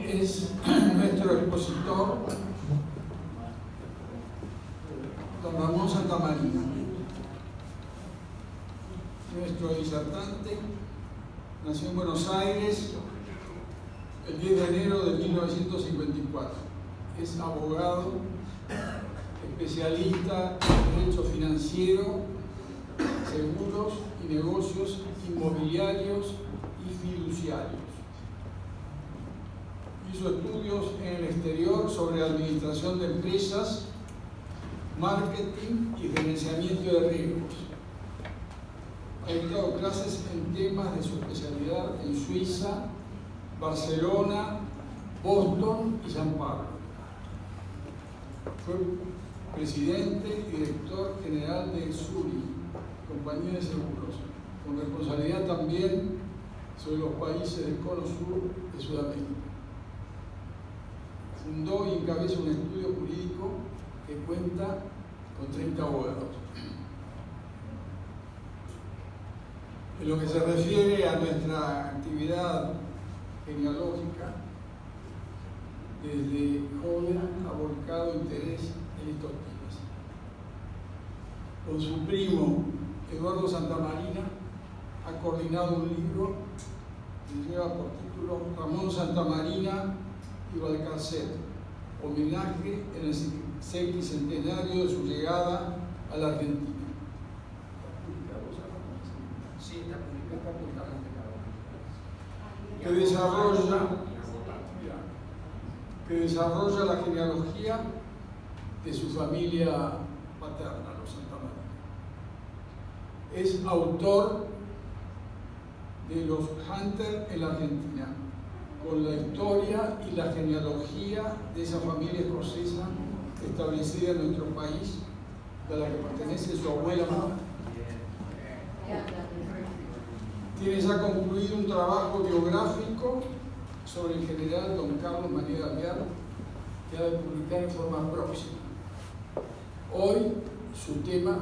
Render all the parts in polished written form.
es nuestro expositor, don Ramón Santamarina, nuestro disertante. Nació en Buenos Aires el 10 de enero de 1954. Es abogado, especialista en derecho financiero, seguros y negocios inmobiliarios y fiduciarios. Hizo estudios en el exterior sobre administración de empresas, marketing y gerenciamiento de riesgos. Ha dictado clases en temas de su especialidad en Suiza, Barcelona, Boston y San Pablo. Fue presidente y director general de Zurich, compañía de seguros, con responsabilidad también sobre los países del cono sur de Sudamérica. Fundó y encabeza un estudio jurídico que cuenta con 30 abogados. En lo que se refiere a nuestra actividad genealógica, desde joven ha volcado interés en estos temas. Con su primo Eduardo Santamarina ha coordinado un libro que lleva por título Ramón Santamarina y Valcarcel, homenaje en el sexticentenario de su llegada a la Argentina. Sí, está publicado totalmente que desarrolla la genealogía de su familia paterna, los Santamarina. Es autor de Los Hunter en la Argentina, con la historia y la genealogía de esa familia escocesa establecida en nuestro país, a la que pertenece su abuela materna. Tiene ya concluido un trabajo biográfico sobre el general don Carlos María de Alvear, que ha de publicar en forma próxima. Hoy su tema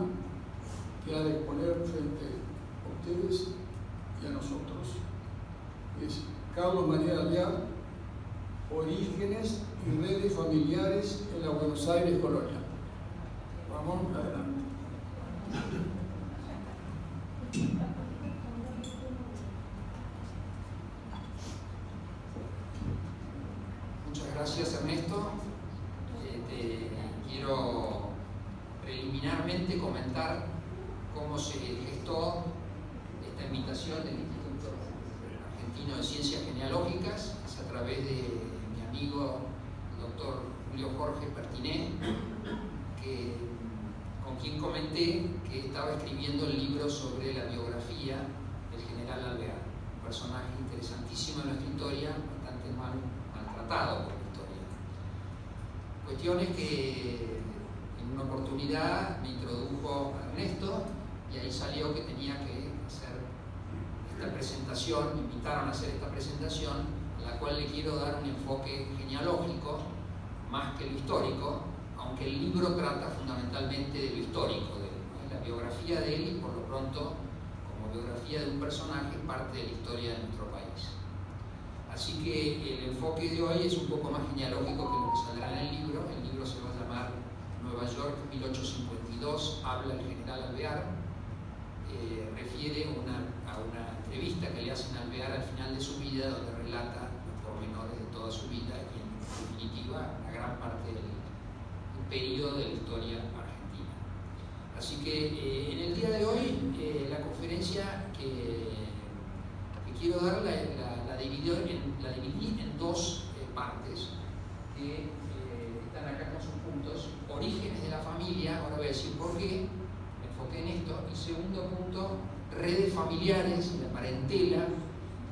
que ha de exponer frente a ustedes y a nosotros es Carlos María de Alvear, orígenes y redes familiares en la Buenos Aires colonial. Vamos adelante. Gracias, Ernesto. Quiero preliminarmente comentar cómo se gestó esta invitación del Instituto Argentino de Ciencias Genealógicas. Es a través de mi amigo el doctor Julio Jorge Pertiné, con quien comenté que estaba escribiendo el libro sobre la biografía del general Alvear, un personaje interesantísimo en nuestra historia, bastante maltratado por la historia. Cuestiones que en una oportunidad me introdujo Ernesto y ahí salió que tenía que hacer esta presentación, me invitaron a hacer esta presentación, a la cual le quiero dar un enfoque genealógico más que lo histórico, aunque el libro trata fundamentalmente de lo histórico, de la biografía de él y por lo pronto, como biografía de un personaje, parte de la historia de nuestro país. Así que el enfoque de hoy es un poco más genealógico que lo que saldrá en el libro. El libro se va a llamar Nueva York 1852, habla el general Alvear, refiere a una entrevista que le hacen a Alvear al final de su vida, donde relata los pormenores de toda su vida y en definitiva la gran parte del periodo de la historia argentina. Así que en el día de hoy la conferencia que quiero dar la dividí en dos partes que están acá con sus puntos. Orígenes de la familia, ahora voy a decir por qué me enfoqué en esto, y segundo punto, redes familiares y la parentela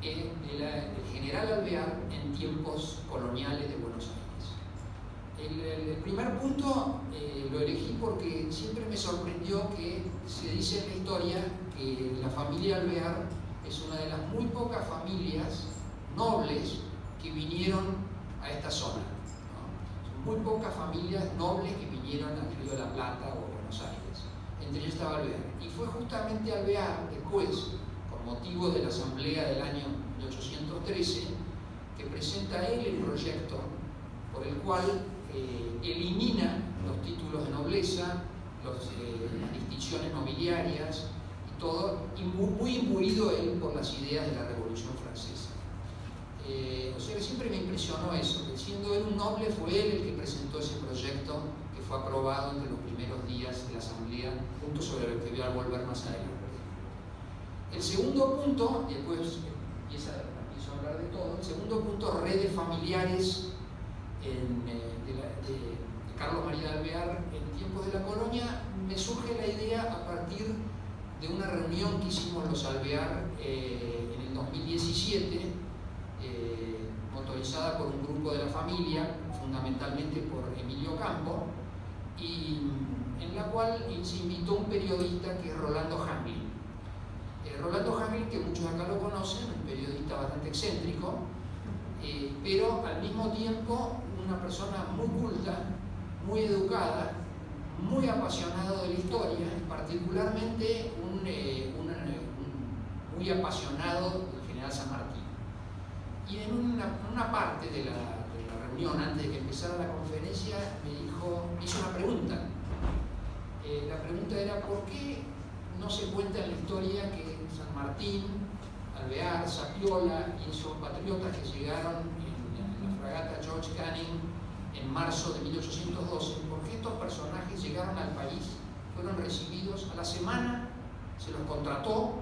del general Alvear en tiempos coloniales de Buenos Aires. El primer punto lo elegí porque siempre me sorprendió que se dice en la historia que la familia Alvear es una de las muy pocas familias nobles que vinieron a esta zona, ¿no? Son muy pocas familias nobles que vinieron al Río de la Plata o a Buenos Aires. Entre ellos estaba Alvear. Y fue justamente Alvear, después, con motivo de la asamblea del año 1813, que que presenta él el proyecto por el cual elimina los títulos de nobleza, las distinciones nobiliarias y todo, muy imbuido él por las ideas de la Revolución Francesa. O sea que siempre me impresionó eso, que siendo él un noble fue él el que presentó ese proyecto que fue aprobado entre los primeros días de la Asamblea, punto sobre el que voy a volver más adelante. El segundo punto, y después empiezo a hablar de todo, el segundo punto, redes familiares de Carlos María de Alvear en tiempos de la colonia, me surge la idea a partir de una reunión que hicimos los Alvear en el 2017, motorizada por un grupo de la familia, fundamentalmente por Emilio Campo, y en la cual se invitó un periodista que es Rolando Hamlin. Rolando Hamlin, que muchos acá lo conocen, un periodista bastante excéntrico, pero al mismo tiempo una persona muy culta, muy educada, muy apasionado de la historia, y particularmente muy apasionado del general San Martín. Y en una parte de la reunión, antes de que empezara la conferencia, me hizo una pregunta. La pregunta era: ¿por qué no se cuenta en la historia que San Martín, Alvear, Sapiola y esos patriotas que llegaron en la fragata George Canning en marzo de 1812, por qué estos personajes llegaron al país, fueron recibidos a la semana, se los contrató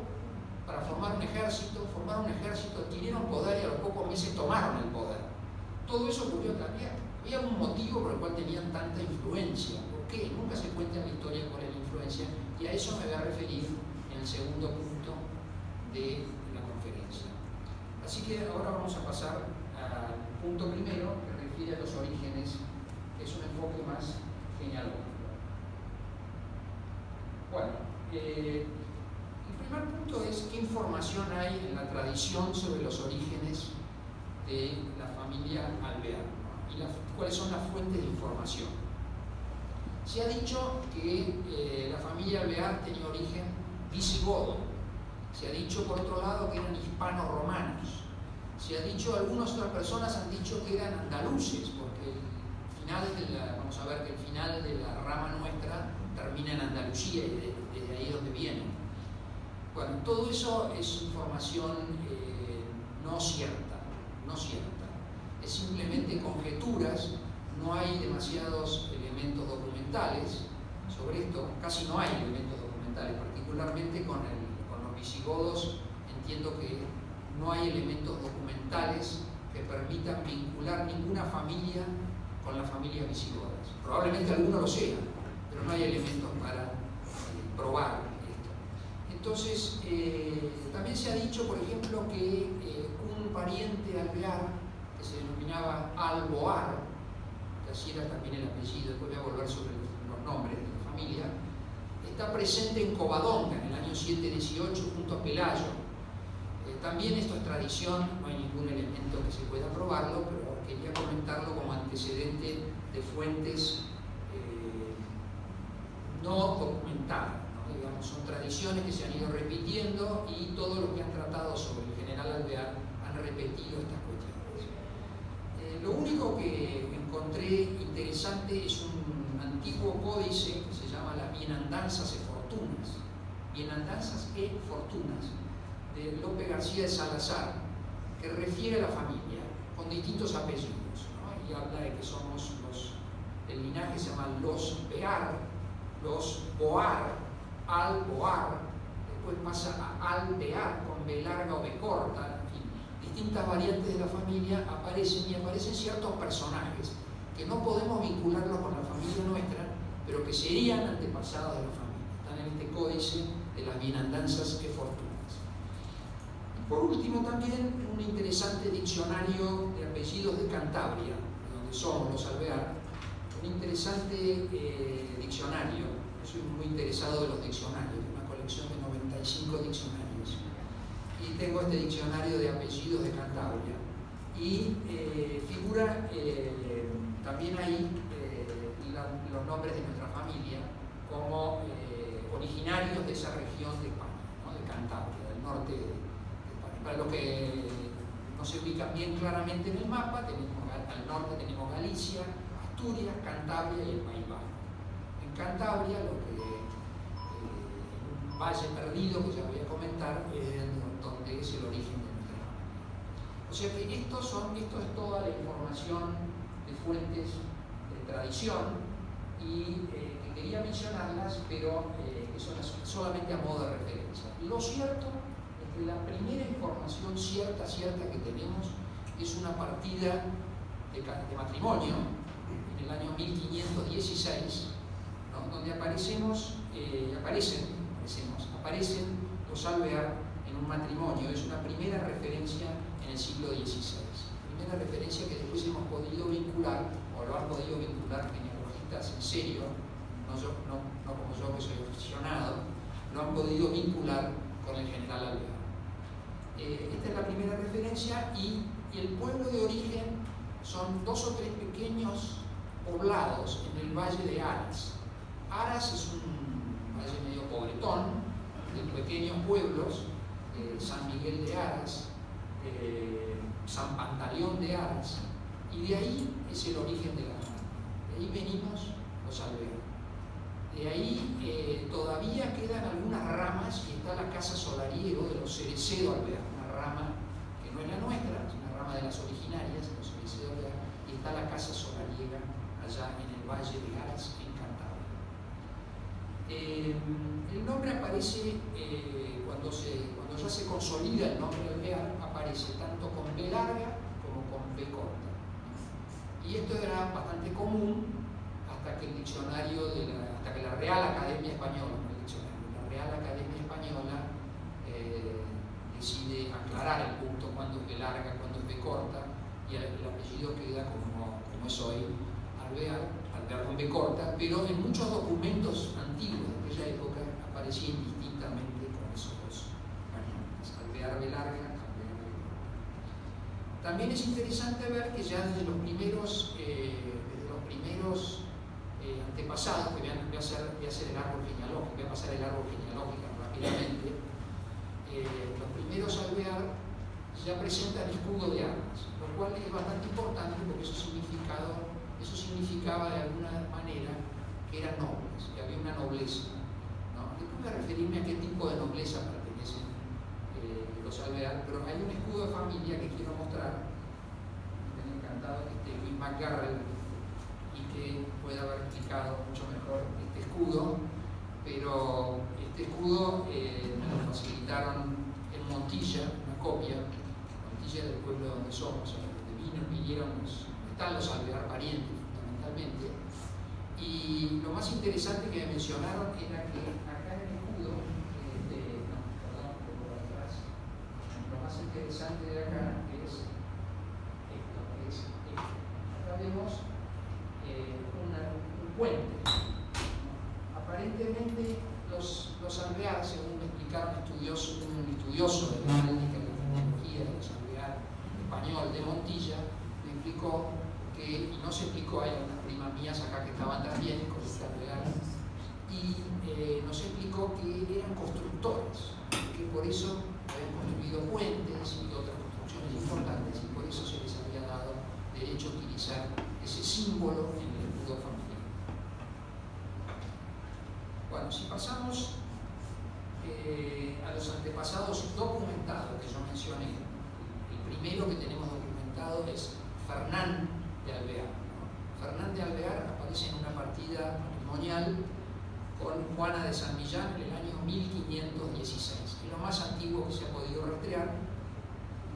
para formar un ejército, adquirieron poder y a los pocos meses tomaron el poder? Todo eso ocurrió también. ¿Había algún motivo por el cual tenían tanta influencia? ¿Por qué? Nunca se cuenta en la historia cuál es la influencia, y a eso me voy a referir en el segundo punto de la conferencia. Así que ahora vamos a pasar al punto primero, que refiere a los orígenes, que es un enfoque más genealógico. Bueno, el primer punto es qué información hay en la tradición sobre los orígenes de la familia Alvear y cuáles son las fuentes de información. Se ha dicho que la familia Alvear tenía origen visigodo. Se ha dicho, por otro lado, que eran hispano-romanos. Se ha dicho, algunas otras personas han dicho que eran andaluces, porque vamos a ver que el final de la rama nuestra termina en Andalucía y desde ahí es donde vienen. Bueno, todo eso es información no cierta. Es simplemente conjeturas, no hay demasiados elementos documentales sobre esto, casi no hay elementos documentales, particularmente con los visigodos. Entiendo que no hay elementos documentales que permitan vincular ninguna familia con las familias visigodas. Probablemente alguno lo sea, pero no hay elementos para probar esto. Entonces, también se ha dicho, por ejemplo, que un pariente alvear, que se denominaba Alboar, que así era también el apellido, después voy a volver sobre los nombres de la familia, está presente en Covadonga en el año 718 junto a Pelayo. También esto es tradición, no hay ningún elemento que se pueda probarlo, pero quería comentarlo como antecedente de fuentes no documentadas, ¿no? Digamos, son tradiciones que se han ido repitiendo y todos los que han tratado sobre el general Alvear han repetido estas cuestiones. Lo único que encontré interesante es un antiguo códice que se llama las Bienandanzas e Fortunas. Bienandanzas e Fortunas, de Lope García de Salazar, que refiere a la familia con distintos apellidos, ¿no? Y habla de que somos el linaje se llama los Bear, los Boar, Alboar, después pasa a Alvear con B larga o B corta, en fin, distintas variantes de la familia aparecen ciertos personajes que no podemos vincularlos con la familia nuestra, pero que serían antepasados de la familia. Están en este códice de las Bienandanzas e Fortunas. Por último, también un interesante diccionario de apellidos de Cantabria, de donde somos los Alvear, un interesante diccionario. Yo soy muy interesado de los diccionarios, una colección de 95 diccionarios. Y tengo este diccionario de apellidos de Cantabria. Y figura también ahí los nombres de nuestra familia como originarios de esa región de España, ¿no? De Cantabria, del norte de España. Para los que no se ubican bien claramente en el mapa. Al norte tenemos Galicia, Asturias, Cantabria y el País Vasco. En Cantabria, un valle perdido que ya voy a comentar, donde es el origen de nuestra familia. O sea que esto es toda la información de fuentes de tradición y que quería mencionarlas, pero que son solamente a modo de referencia. Lo cierto es que la primera información cierta que tenemos es una partida de matrimonio en el año 1516, ¿no? Donde aparecen los Alvear en un matrimonio. Es una primera referencia en el siglo XVI. Primera referencia que después hemos podido vincular, o lo han podido vincular genealogistas en serio, no como yo que soy aficionado, lo han podido vincular con el general Alvear. Esta es la primera referencia y el pueblo de origen son 2 o 3 pequeños poblados en el valle de Aras. Aras es un valle medio pobretón, de pequeños pueblos, San Miguel de Aras, San Pantaleón de Aras, y de ahí es el origen de la familia. De ahí venimos los Alvear. De ahí todavía quedan algunas ramas y está la casa solariego de los Cerecedo Alvear, una rama que no es la nuestra, es una rama de las originarias, de los Cerecedo Alvear, y está la casa solariega allá en el valle de Aras, en Cantabria. El nombre aparece cuando ya se consolida el nombre Alvear, aparece tanto con B larga como con B corta. Y esto era bastante común hasta que la Real Academia Española, no el diccionario, la Real Academia Española decide aclarar el punto cuando es B larga, cuando es B corta, y el apellido queda como es hoy, Alvear con B corta, pero en muchos documentos antiguos de aquella época aparecía indistintamente con esos dos variantes, Alvear B larga, Alvear B corta. También es interesante ver que ya desde los primeros antepasados, que voy a hacer el árbol genealógico, voy a pasar el árbol genealógico rápidamente, los primeros Alvear ya presentan escudo de armas, lo cual es bastante importante porque eso significaba de alguna manera que eran nobles, que había una nobleza, ¿no? Después voy a referirme a qué tipo de nobleza pertenecen los Alvear, pero hay un escudo de familia que quiero mostrar. Me ha encantado que esté Luis McGarrell y que pueda haber explicado mucho mejor este escudo, pero este escudo me lo facilitaron en Montilla, una copia, Montilla del pueblo donde somos, donde vinieron están los Alvear parientes fundamentalmente, y lo más interesante que me mencionaron era que acá en el escudo, lo más interesante de acá es esto, acá vemos un puente. Aparentemente los Alvear, según me explicaron un estudioso de la técnica de la tecnología de los Alvear español de Montilla, me explicó que, y no se explicó, hay unas primas mías acá que estaban también con los Alvear, y nos explicó que eran constructores, que por eso habían construido puentes y otras construcciones importantes, y por eso se les había dado derecho a utilizar ese símbolo en el escudo familiar. Bueno, si pasamos a los antepasados documentados que yo mencioné, el primero que tenemos documentado es Fernán de Alvear, ¿no? Fernán de Alvear aparece en una partida matrimonial con Juana de San Millán en el año 1516, es lo más antiguo que se ha podido rastrear,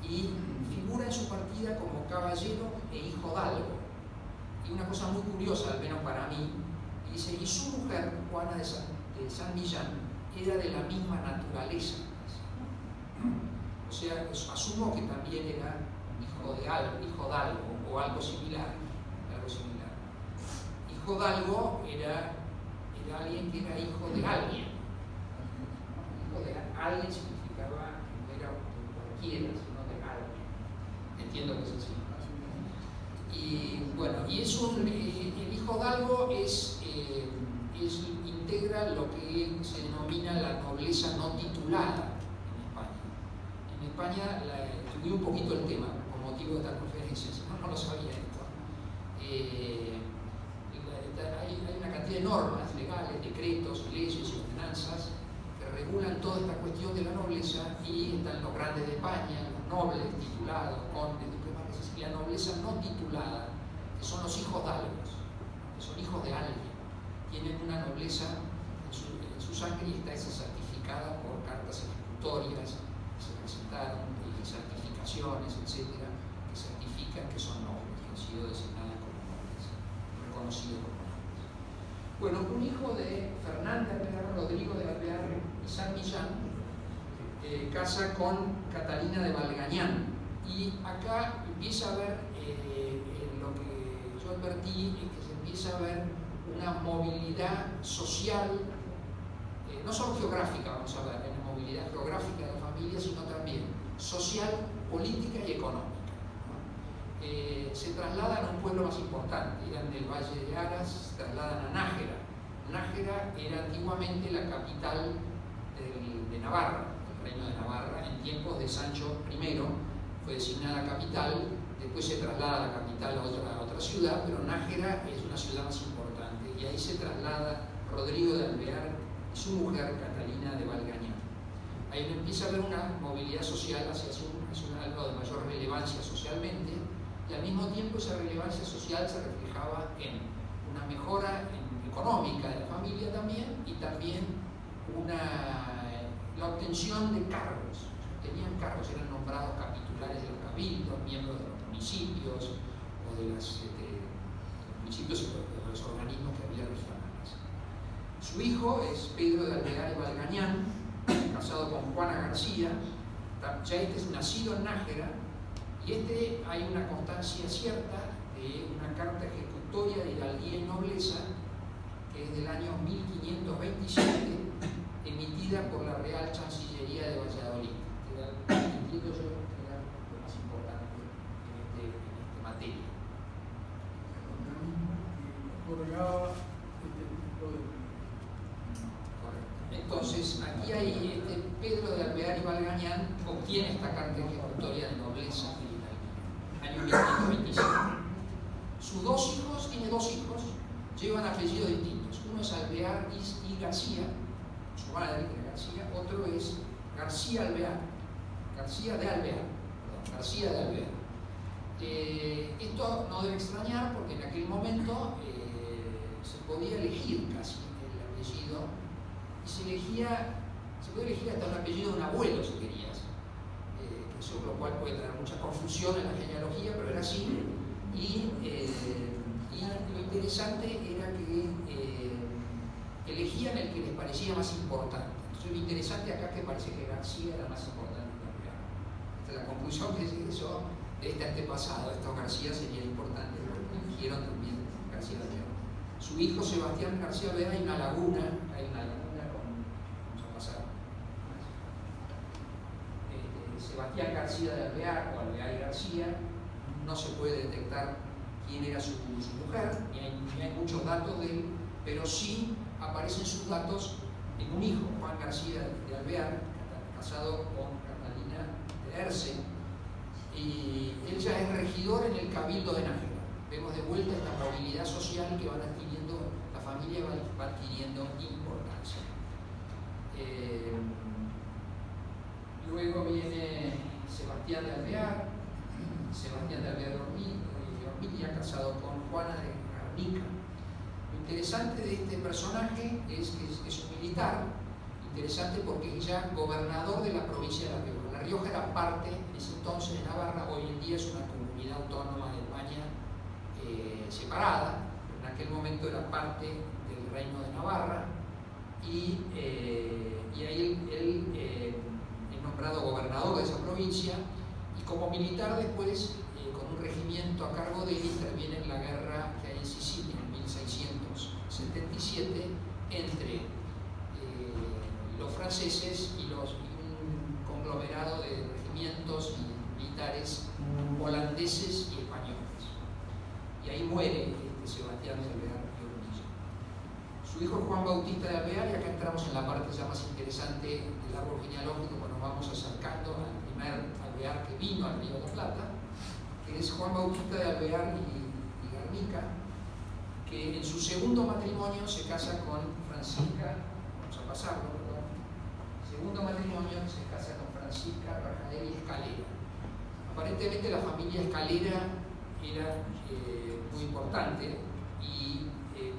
y figura en su partida como caballero e hijo d'algo. Y una cosa muy curiosa, al menos para mí, dice, y su mujer, Juana de San Millán, era de la misma naturaleza. O sea, asumo que también era hijo d'algo o algo similar. Hijo d'algo era alguien que era hijo de alguien. Hijo de alguien significaba que no era cualquiera, sino de alguien. Entiendo que es así. Y bueno, y el hijo d'algo integra lo que se denomina la nobleza no titulada en España. En España, estudié un poquito el tema por motivo de esta conferencia, si no, no lo sabía esto. Hay una cantidad de normas legales, decretos, leyes y ordenanzas que regulan toda esta cuestión de la nobleza, y están los grandes de España, los nobles titulados, condes, diplomáticos, y la nobleza no titulada, que son los hijos de algo, que son hijos de alguien, tienen una nobleza en su sangre y está esa certificada por cartas ejecutorias que se presentaron, y certificaciones, etcétera, que certifican que son nobles, que han sido designadas como nobles, reconocidos como nobles. Bueno, un hijo de Fernán de Alvear, Rodrigo de Alvear y San Millán, casa con Catalina de Valgañán, y acá empieza a ver lo que yo advertí, es que se empieza a ver una movilidad social, no solo geográfica, vamos a ver, una movilidad geográfica de la familia, sino también social, política y económica. Se trasladan a un pueblo más importante, eran del Valle de Aras, se trasladan a Nájera. Nájera era antiguamente la capital de Navarra, el reino de Navarra. En tiempos de Sancho I fue designada capital, después se traslada a la capital a otra ciudad, pero Nájera es una ciudad más importante, y ahí se traslada Rodrigo de Alvear y su mujer Catalina de Valgañán. Ahí empieza a haber una movilidad social hacia algo de mayor relevancia socialmente, y al mismo tiempo esa relevancia social se reflejaba en una mejora económica de la familia también, y también la obtención de cargos. Tenían cargos, eran nombrados capitulares de los cabildos, miembros de los municipios o de los municipios y de los organismos que había regionales. Su hijo es Pedro de Alvear y Valgañán, casado con Juana García. Ya este es nacido en Nájera, y hay una constancia cierta de una carta ejecutoria de hidalguía y nobleza, que es del año 1527, emitida por la Real Chancillería de Valladolid, que entiendo yo que era lo más importante en esta materia. Otorgaba este tipo de... Entonces, aquí hay Pedro de Alvear y Valgañán obtiene esta carta ejecutoria de nobleza de año 1525. Sus dos hijos, tiene dos hijos, llevan apellidos distintos. Uno es Alvear y García, su madre, que era García. Otro es García Alvear, García de Alvear. Esto no debe extrañar, porque en aquel momento se podía elegir casi el apellido, y se puede elegir hasta un apellido de un abuelo si querías, eso, lo cual puede traer mucha confusión en la genealogía, pero era así. Y lo interesante era que elegían el que les parecía más importante. Entonces, lo interesante acá es que parece que García era más importante que Alvear. Esta es la conclusión que se hizo de este antepasado. Estos García serían importantes, porque eligieron también García Alvear. Su hijo Sebastián García Alvear, hay una laguna vamos a pasar. Sebastián García de Alvear o Alvear y García, no se puede detectar quién era su mujer, ni hay muchos datos de él, pero sí aparecen sus datos en un hijo, Juan García de Alvear, casado con Catalina de Erce, y él ya es regidor en el Cabildo de Nájera. Vemos de vuelta esta movilidad social que van adquiriendo, la familia va adquiriendo importancia. Luego viene Sebastián de Alvear de Ormilla, casado con Juana de Garnica. Lo interesante de este personaje es que es un militar, interesante porque es ya gobernador de la provincia de La Rioja. La Rioja era parte, en ese entonces, de Navarra, hoy en día es una comunidad autónoma de España separada, en aquel momento era parte del reino de Navarra, y ahí él es nombrado gobernador de esa provincia, y como militar después, con un regimiento a cargo de él, interviene en la guerra que hay en Sicilia en 1677 entre los franceses y un conglomerado de regimientos militares holandeses y españoles. Y ahí muere Sebastián de Alvear y Ormilla. Su hijo Juan Bautista de Alvear, y acá entramos en la parte ya más interesante del árbol genealógico, cuando nos vamos acercando al primer Alvear que vino al Río de la Plata, que es Juan Bautista de Alvear y Garnica, que en su segundo matrimonio se casa con Francisca, vamos a pasarlo, perdón, segundo matrimonio se casa con Francisca Rajael y Escalera. Aparentemente la familia Escalera era muy importante y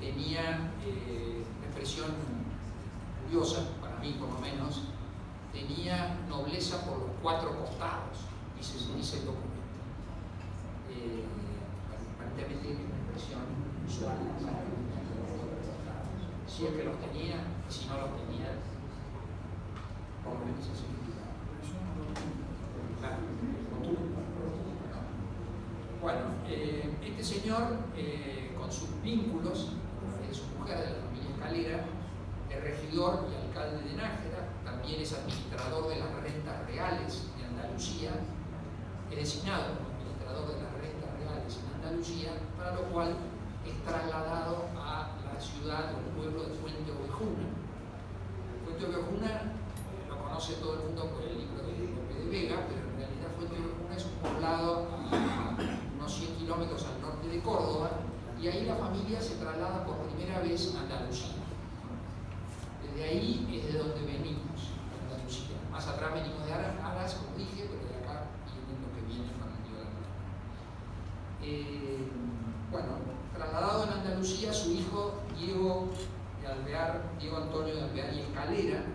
tenía una expresión curiosa, para mí por lo menos, tenía nobleza por los 4 costados, dice el documento. Aparentemente es una expresión usual, si es que los tenía, y si no los tenía, por lo menos así. Bueno, este señor, con sus vínculos, su mujer de la familia Escalera, es regidor y alcalde de Nájera, también es administrador de las rentas reales de Andalucía, es designado como administrador de las rentas reales en Andalucía, para lo cual es trasladado a la ciudad o el pueblo de Fuente Ovejuna. Fuente Ovejuna lo conoce todo el mundo por el libro de Lope de Vega, pero en realidad Fuente Ovejuna es un poblado a unos 100 kilómetros al norte de Córdoba, y ahí la familia se traslada por primera vez a Andalucía. Desde ahí es de donde venimos, Andalucía. Más atrás venimos de Aras, como dije, pero de acá vienen los que vienen para el Río de la Plata. Bueno, trasladado en Andalucía, su hijo Diego Antonio de Alvear y Escalera,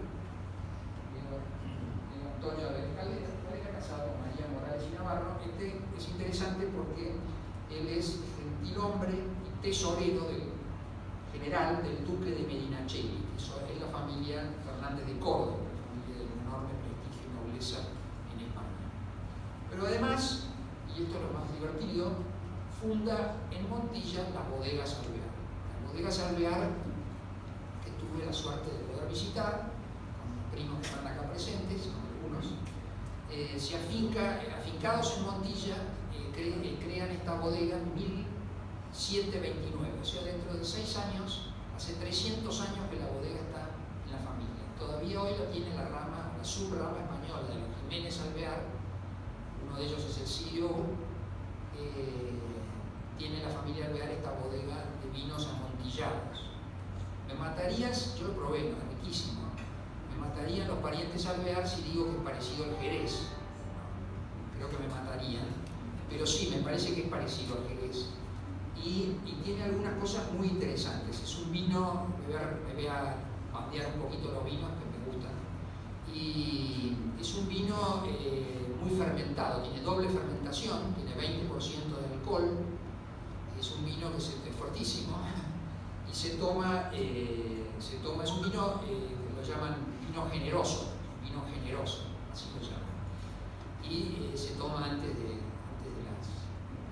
casado con María Morales y Navarro. Este es interesante porque él es gentilhombre y tesorero del general del duque de Medinaceli, que es la familia Fernández de Córdoba, una familia de enorme prestigio y nobleza en España. Pero además, y esto es lo más divertido, funda en Montilla las bodegas Alvear. Las bodegas Alvear, que tuve la suerte de poder visitar, con los primos que están acá presentes, con algunos, afincados en Montilla, crean esta bodega en 1729, o sea, dentro de 6 años, hace 300 años que la bodega está en la familia. Todavía hoy la tiene la subrama española de los Jiménez Alvear, uno de ellos es el CEO, tiene la familia Alvear esta bodega de vinos amontillados. Me matarías, yo lo probé, es riquísimo, me matarían los parientes Alvear si digo que es parecido al Jerez. Creo que me matarían, pero sí, me parece que es parecido al Jerez. Y tiene algunas cosas muy interesantes. Es un vino, me voy a bandear un poquito los vinos que me gustan. Y es un vino muy fermentado, tiene doble fermentación, tiene 20% de alcohol. Es un vino que es fuertísimo y es un vino que lo llaman vino generoso, así lo llaman. Y se toma antes de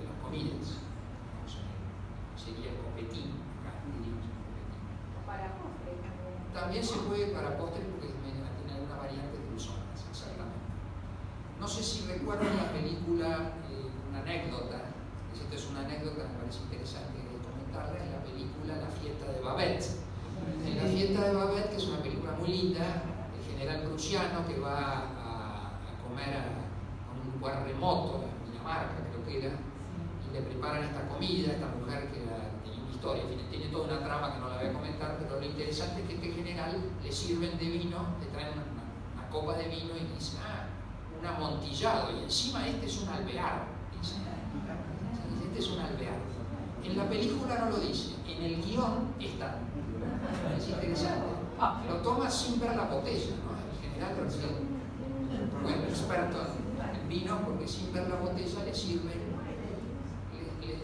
las comidas. Sería el copetín, acá diríamos copetín. Para postre también. También se puede para postre porque tiene alguna variante dulzonas, exactamente. No sé si recuerdan la película, una anécdota, esta es una anécdota, me parece interesante comentarla, en la película La fiesta de Babette. En La fiesta de Babette, que es una película muy linda, el general prusiano que va a comer a un lugar remoto, en Dinamarca creo que era, y le preparan esta comida, esta mujer que tiene una historia, tiene toda una trama que no la voy a comentar, pero lo interesante es que este general le sirven de vino, le traen una copa de vino y dice, un amontillado, y encima este es un Alvear, dice. Este es un Alvear. En la película no lo dice, en el guión está. Es interesante. Lo toma sin ver la botella, ¿no? El general bueno, experto en vino, porque sin ver la botella le sirve,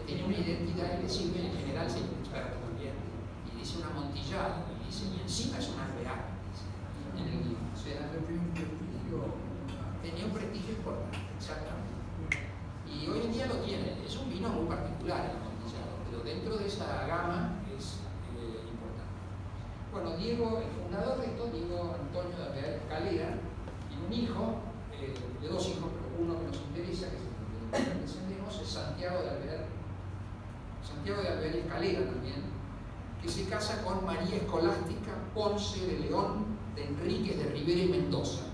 tiene una identidad y le sirve, en general es experto también. Y dice un amontillado, y dice, y encima es un Alvear, en el guión. O sea, tenía un prestigio importante, exactamente. Y hoy en día lo tiene, es un vino muy particular el amontillado, pero dentro de esa gama es importante. Bueno, Diego, el fundador de esto, Diego Antonio de Alvear Escalera, tiene un hijo, de 2 hijos, pero uno que nos interesa, que es el que descendemos, es Santiago de Alvear Escalera también, que se casa con María Escolástica Ponce de León de Enríquez de Rivera y Mendoza.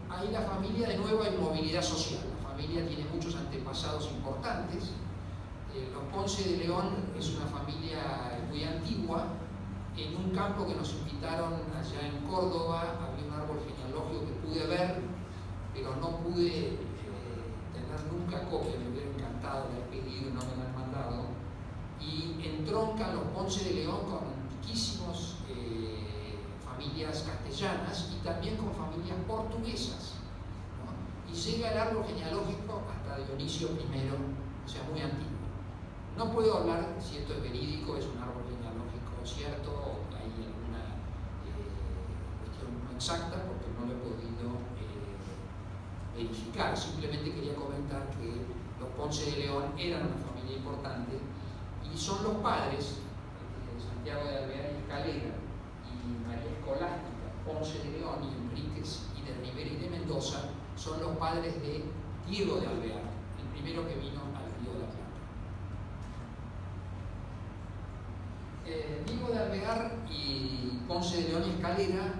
ahí la familia de nuevo hay movilidad social. La familia tiene muchos antepasados importantes. Los Ponce de León es una familia muy antigua. En un campo que nos invitaron allá en Córdoba había un árbol genealógico que pude ver, pero no pude tener nunca copia. Me hubiera encantado, le he pedido y no me lo han mandado. Y entroncan los Ponce de León con antiquísimos familias castellanas y también con familias portuguesas, ¿no? Y llega el árbol genealógico hasta Dionisio I, o sea, muy antiguo. No puedo hablar si esto es verídico, es un árbol genealógico cierto, o hay alguna cuestión no exacta, porque no lo he podido verificar. Simplemente quería comentar que los Ponce de León eran una familia importante y son los padres, Santiago de Alvear y Escalera, y María Escolástica, Ponce de León y Enríquez y de Rivera y de Mendoza, son los padres de Diego de Alvear, el primero que vino al Río de la Plata. Diego de Alvear y Ponce de León y Escalera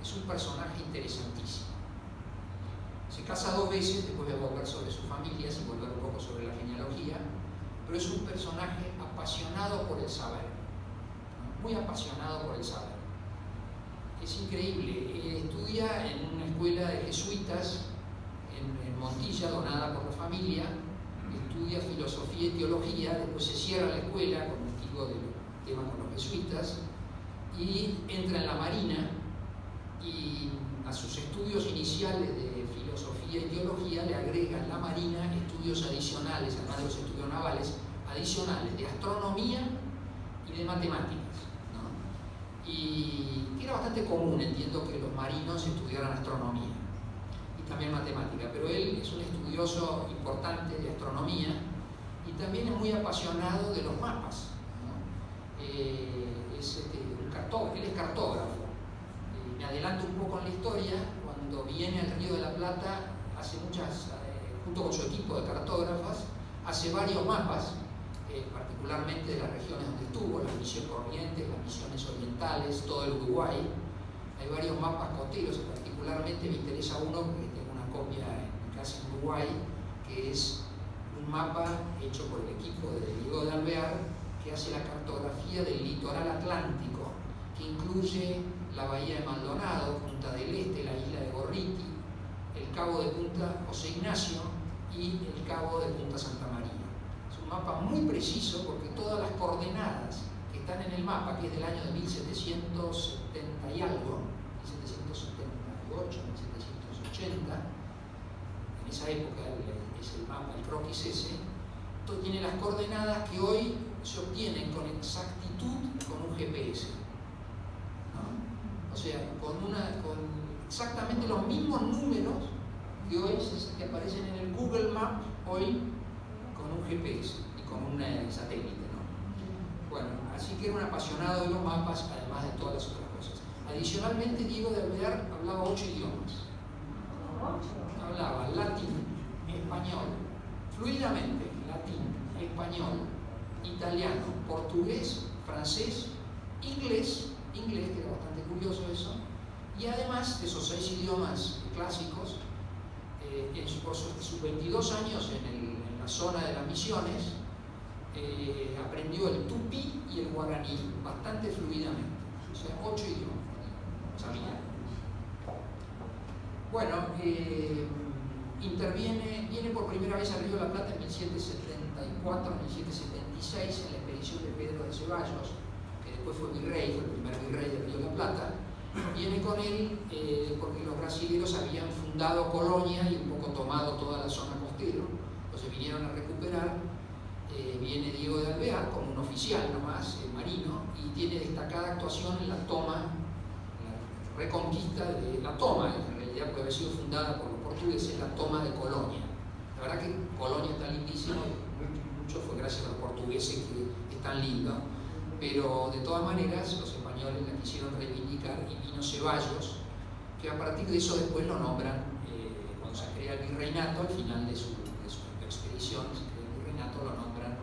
es un personaje interesantísimo. Se casa 2 veces, después voy a volver sobre su familia, y volver un poco sobre la genealogía, pero es un personaje apasionado por el saber, ¿no? Muy apasionado por el saber. Es increíble, estudia en una escuela de jesuitas en Montilla, donada por la familia, estudia filosofía y teología, después se cierra la escuela con motivo del tema con los jesuitas y entra en la marina, y a sus estudios iniciales de filosofía y teología le agrega en la marina estudios adicionales, además de los estudios navales, adicionales de astronomía y de matemáticas, ¿no? Y era bastante común, entiendo, que los marinos estudiaran astronomía y también matemática, pero él es un estudioso importante de astronomía y también es muy apasionado de los mapas, ¿no? Él es cartógrafo. Me adelanto un poco en la historia. Cuando viene al Río de la Plata, hace junto con su equipo de cartógrafas, hace varios mapas, particularmente de las regiones donde estuvo, las Misiones Corrientes, las Misiones Orientales, todo el Uruguay. Hay varios mapas costeros, particularmente me interesa uno, porque tengo una copia en mi casa en Uruguay, que es un mapa hecho por el equipo de Diego de Alvear, que hace la cartografía del litoral atlántico, que incluye la bahía de Maldonado, Punta del Este, la isla de Gorriti, el cabo de Punta José Ignacio y el cabo de Punta Santa María. Es un mapa muy preciso porque todas las coordenadas que están en el mapa, que es del año de 1770 y algo, 1778, 1780, en esa época es el mapa, el croquis ese, tiene las coordenadas que hoy se obtienen con exactitud con un GPS. O sea, con exactamente los mismos números que hoy que aparecen en el Google Maps hoy con un GPS y con un satélite, ¿no? Bueno, así que era un apasionado de los mapas, además de todas las otras cosas. Adicionalmente, Diego de Alvear hablaba 8 idiomas. Hablaba latín, español, fluidamente, latín, español, italiano, portugués, francés, inglés, que era bastante curioso eso, y además de esos 6 idiomas clásicos, por sus 22 años en la zona de las misiones, aprendió el tupí y el guaraní bastante fluidamente, o sea, 8 idiomas, sabía. Bueno, viene por primera vez al Río de la Plata en 1774, 1776, en la expedición de Pedro de Ceballos, que después fue virrey, fue el primer virrey del Río de la Plata. Viene con él porque los brasileños habían fundado Colonia y un poco tomado toda la zona costera, entonces vinieron a recuperar. Viene Diego de Alvear como un oficial nomás, marino, y tiene destacada actuación en la toma, la reconquista de la toma, en realidad puede haber sido fundada por los portugueses, la toma de Colonia. La verdad que Colonia está lindísimo, mucho fue gracias a los portugueses, que es tan lindo, pero de todas maneras los españoles la quisieron reivindicar, y vino Ceballos, que a partir de eso después lo nombran, cuando se crea el virreinato, al final de su expedición, se crea el virreinato, lo nombran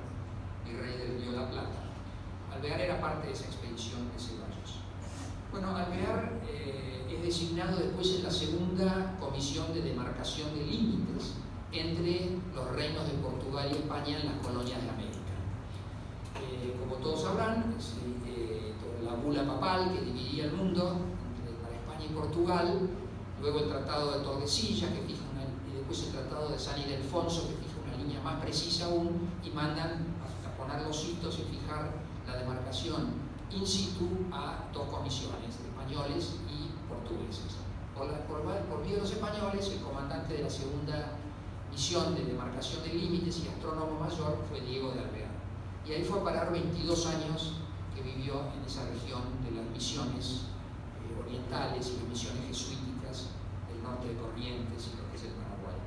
virrey del Río de la Plata. Alvear era parte de esa expedición de Ceballos. Bueno, Alvear es designado después en la segunda comisión de demarcación de límites entre los reinos de Portugal y España en las colonias de América. Como todos sabrán, la bula papal que dividía el mundo para España y Portugal, luego el Tratado de Tordesillas que fija y después el Tratado de San Ildefonso que fija una línea más precisa aún y mandan a poner los hitos y fijar la demarcación in situ a dos comisiones, españoles y portugueses. Por vía de los españoles, el comandante de la segunda misión de demarcación de límites y astrónomo mayor fue Diego de Alvear. Y ahí fue a parar 22 años que vivió en esa región de las misiones orientales y las misiones jesuíticas del norte de Corrientes y lo que es el Paraguay.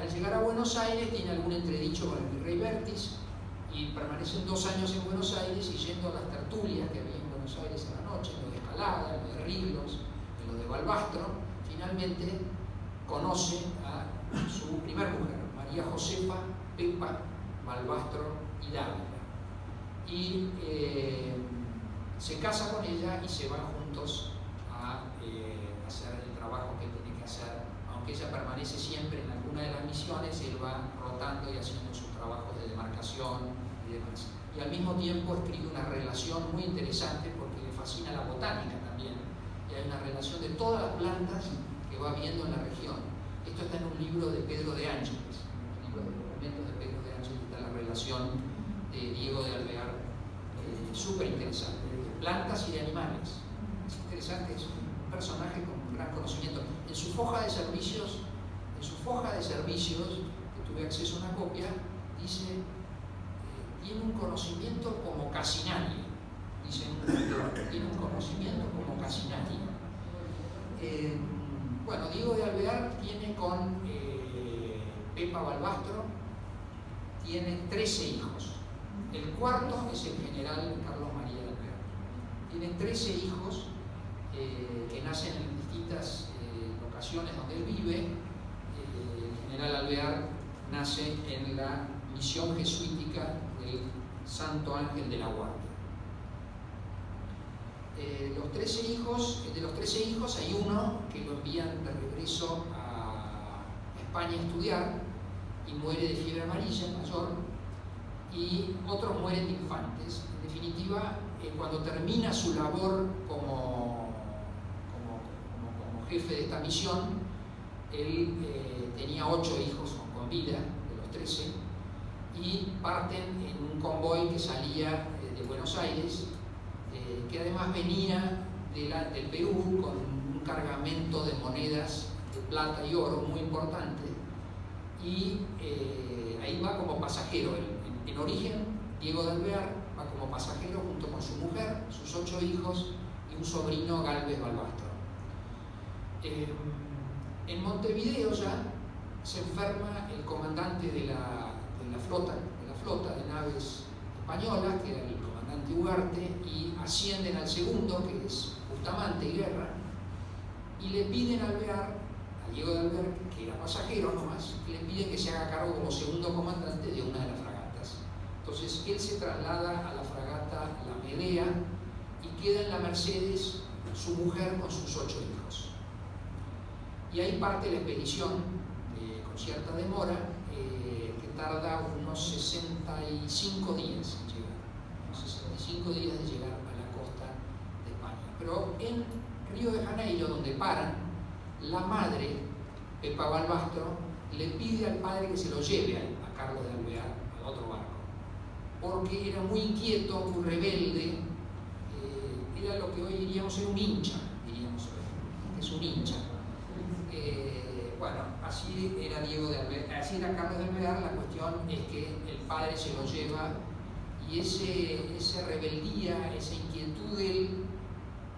Al llegar a Buenos Aires tiene algún entredicho con el virrey Bertis y permanecen 2 años en Buenos Aires y yendo a las tertulias que había en Buenos Aires a la noche, en lo de Escalada, en lo de Riglos, en lo de Balbastro, finalmente conoce a su primer mujer, María Josefa Pepa Balbastro y Dávila. Y se casa con ella y se van juntos a hacer el trabajo que tiene que hacer. Aunque ella permanece siempre en alguna de las misiones, él va rotando y haciendo sus trabajos de demarcación y demás. Y al mismo tiempo escribe una relación muy interesante porque le fascina la botánica también. Y hay una relación de todas las plantas que va viendo en la región. Esto está en un libro de Pedro de Ángeles, un libro de documentos de Pedro de Ángeles, está la relación de Diego de Alvear, súper interesante, de plantas y de animales. Es interesante, es un personaje con un gran conocimiento. En su foja de servicios, que tuve acceso a una copia, dice, tiene un conocimiento como casi nadie. Dice, tiene un conocimiento como casi nadie. Bueno, Diego de Alvear tiene con Pepa Balbastro, tiene 13 hijos. El cuarto es el general Carlos María de Alvear. Tiene 13 hijos que nacen en distintas locaciones donde él vive. El general Alvear nace en la misión jesuítica del Santo Ángel de la Guardia. De los 13 hijos hay uno que lo envían de regreso a España a estudiar y muere de fiebre amarilla, mayor, y otros mueren de infantes. En definitiva, cuando termina su labor como jefe de esta misión, él tenía 8 hijos con vida, de los 13, y parten en un convoy que salía de Buenos Aires, que además venía del Perú con un cargamento de monedas de plata y oro muy importante, y ahí va como pasajero. En origen, Diego de Alvear va como pasajero junto con su mujer, sus 8 hijos y un sobrino, Gálvez Balbastro. En Montevideo ya se enferma el comandante de la flota de naves españolas, que era el comandante Ugarte, y ascienden al segundo, que es Bustamante y Guerra, y le piden a Diego de Alvear, que era pasajero nomás, que le piden que se haga cargo como segundo comandante de una de las fragatas. Entonces él se traslada a la fragata La Medea y queda en la Mercedes su mujer con sus 8 hijos. Y ahí parte la expedición con cierta demora, que tarda unos 65 días en llegar. Unos 65 días de llegar a la costa de España. Pero en Río de Janeiro, donde paran, la madre, Pepa Balbastro, le pide al padre que se lo lleve a Carlos de Alvear al otro barco, porque era muy inquieto, muy rebelde, era lo que hoy diríamos ser un hincha, que es un hincha. Bueno, así era Diego de Alvear, así era Carlos de Alvear. La cuestión es que el padre se lo lleva y esa rebeldía, esa inquietud de él,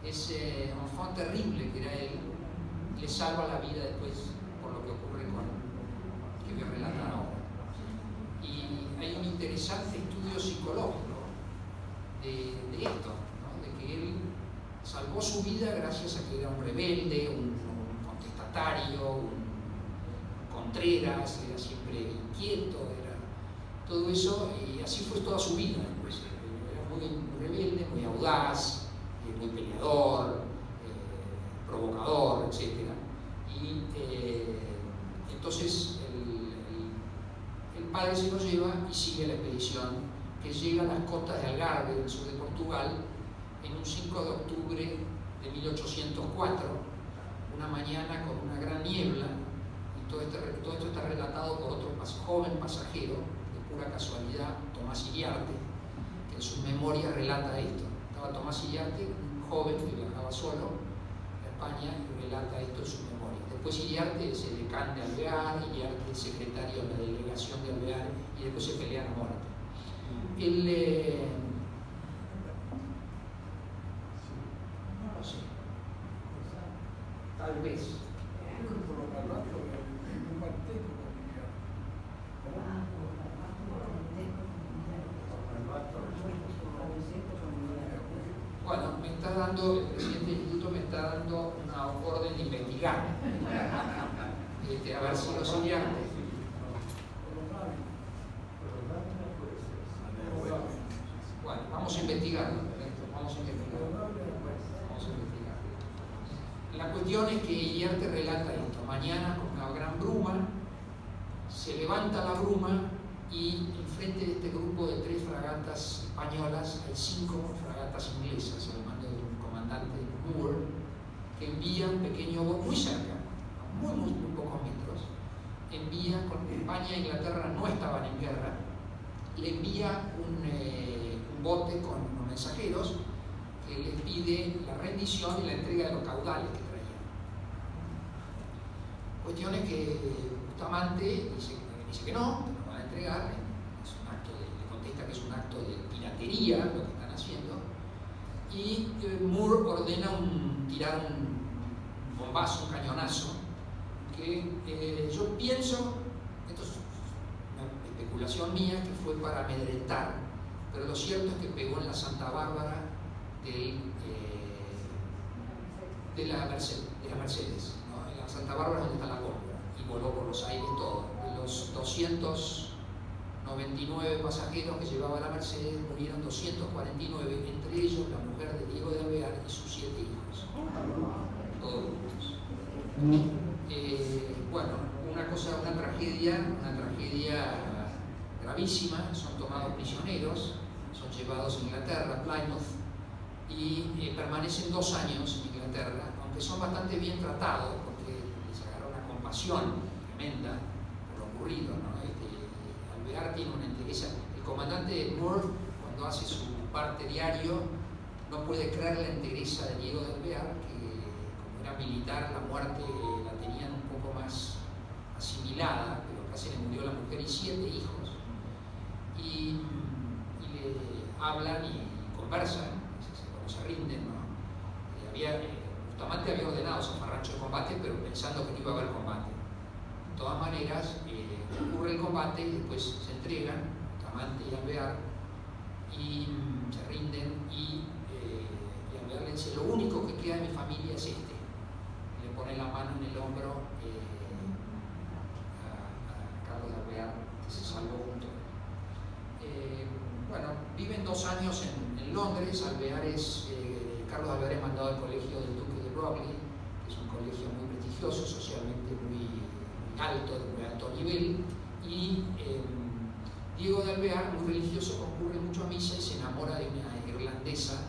ese enfant terrible que era él, le salva la vida después por lo que ocurre que voy a relatar ahora. Y hay un interesante estudio psicológico de esto, ¿no? De que él salvó su vida gracias a que era un rebelde, un contestatario, un Contreras, era siempre inquieto, era todo eso, y así fue toda su vida. Pues, era muy rebelde, muy audaz, muy peleador, provocador, etc. Y entonces el padre se lo lleva y sigue la expedición, que llega a las costas de Algarve, del sur de Portugal, en un 5 de octubre de 1804, una mañana con una gran niebla, y todo esto está relatado por otro joven pasajero, de pura casualidad, Tomás Iriarte, que en sus memorias relata esto. Estaba Tomás Iriarte, un joven que viajaba solo a España, y relata esto en sus memorias. Después Iriarte es el decán de Alvear, Iriarte es secretario de la delegación de Alvear, y después se pelean a muerte. No lo sé. Tal vez. Bueno, me está dando, el presidente del instituto me está dando una orden de investigar. A ver si lo sabían. Bueno, vamos a investigarlo. Vamos a investigarlo. La cuestión es que Iriarte relata esto. Mañana, con una gran bruma, se levanta la bruma y enfrente de este grupo de 3 fragatas españolas hay 5 fragatas inglesas al mando del comandante Moore, que envía un pequeño bote muy cerca, a muy pocos metros. Envía, con España e Inglaterra no estaban en guerra, le envía un bote con unos mensajeros que les pide la rendición y la entrega de los caudales que traían. Cuestión es que Bustamante dice que no van a entregar, le contesta que es un acto de piratería lo que están haciendo, y Moore ordena tirar un bombazo, un cañonazo, que yo pienso, esto es una especulación mía, que fue para amedrentar, pero lo cierto es que pegó en la Santa Bárbara de la Mercedes, ¿no? En la Santa Bárbara es donde está la pólvora, y voló por los aires todo. De los 299 pasajeros que llevaba la Mercedes, murieron 249, entre ellos la mujer de Diego de Alvear y sus 7 hijos, todos juntos. Bueno, una tragedia gravísima. Son tomados prisioneros, son llevados a Inglaterra, Plymouth, y permanecen 2 años en Inglaterra, aunque son bastante bien tratados porque les agarró una compasión tremenda por lo ocurrido, ¿no? Alvear tiene una entereza. El comandante Moore, cuando hace su parte diario, no puede creer la entereza de Diego de Alvear, que como era militar, la muerte la tenían un poco más asimilada, pero casi le murió la mujer y 7 hijos. Y le hablan y conversan, cuando se rinden, ¿no? Bustamante había ordenado zafarrancho de combate, pero pensando que no iba a haber combate. De todas maneras, ocurre el combate y después se entregan, Bustamante y Alvear, y se rinden, y Alvear le dice: lo único que queda de mi familia es este. Y le pone la mano en el hombro a Carlos de Alvear, que se salvó junto. Bueno, viven 2 años en Londres. Carlos de Alvear es mandado al colegio del Duque de Broglie, que es un colegio muy prestigioso, socialmente muy alto, de muy alto nivel, y Diego de Alvear, muy religioso, concurre mucho a misa y se enamora de una irlandesa,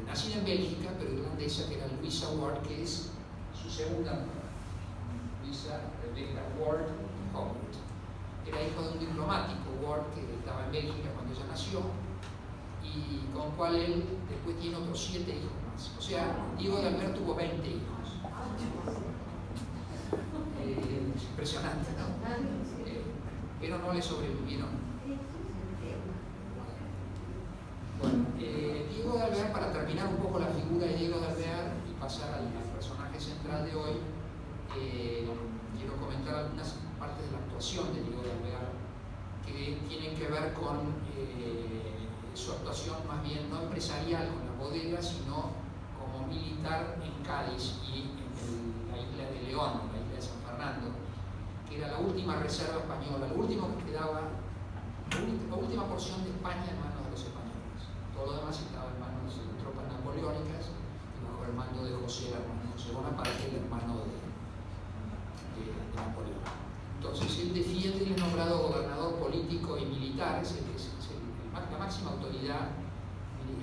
nacida en Bélgica, pero irlandesa, que era Louisa Ward, que es su segunda mujer, Louisa Rebecca Ward Howard. Era hijo de un diplomático, Ward, que estaba en Bélgica cuando ella nació, y con cual él después tiene otros 7 hijos más. O sea, Diego de Alvear tuvo 20 hijos. Impresionante, ¿no? Pero no le sobrevivieron. Bueno, Diego de Alvear, para terminar un poco la figura de Diego de Alvear y pasar al personaje central de hoy, quiero comentar algunas partes de la actuación de Diego de Alvear que tienen que ver con su actuación más bien no empresarial con la bodega, sino como militar en Cádiz y en la isla de León, la isla de San Fernando, que era la última reserva española, lo último que quedaba, la última porción de España en manos de los españoles. Todo lo demás estaba en manos de tropas napoleónicas y bajo el mando de José Bonaparte, el hermano de Napoleón. Entonces él defiende, él es nombrado gobernador político y militar, la máxima autoridad.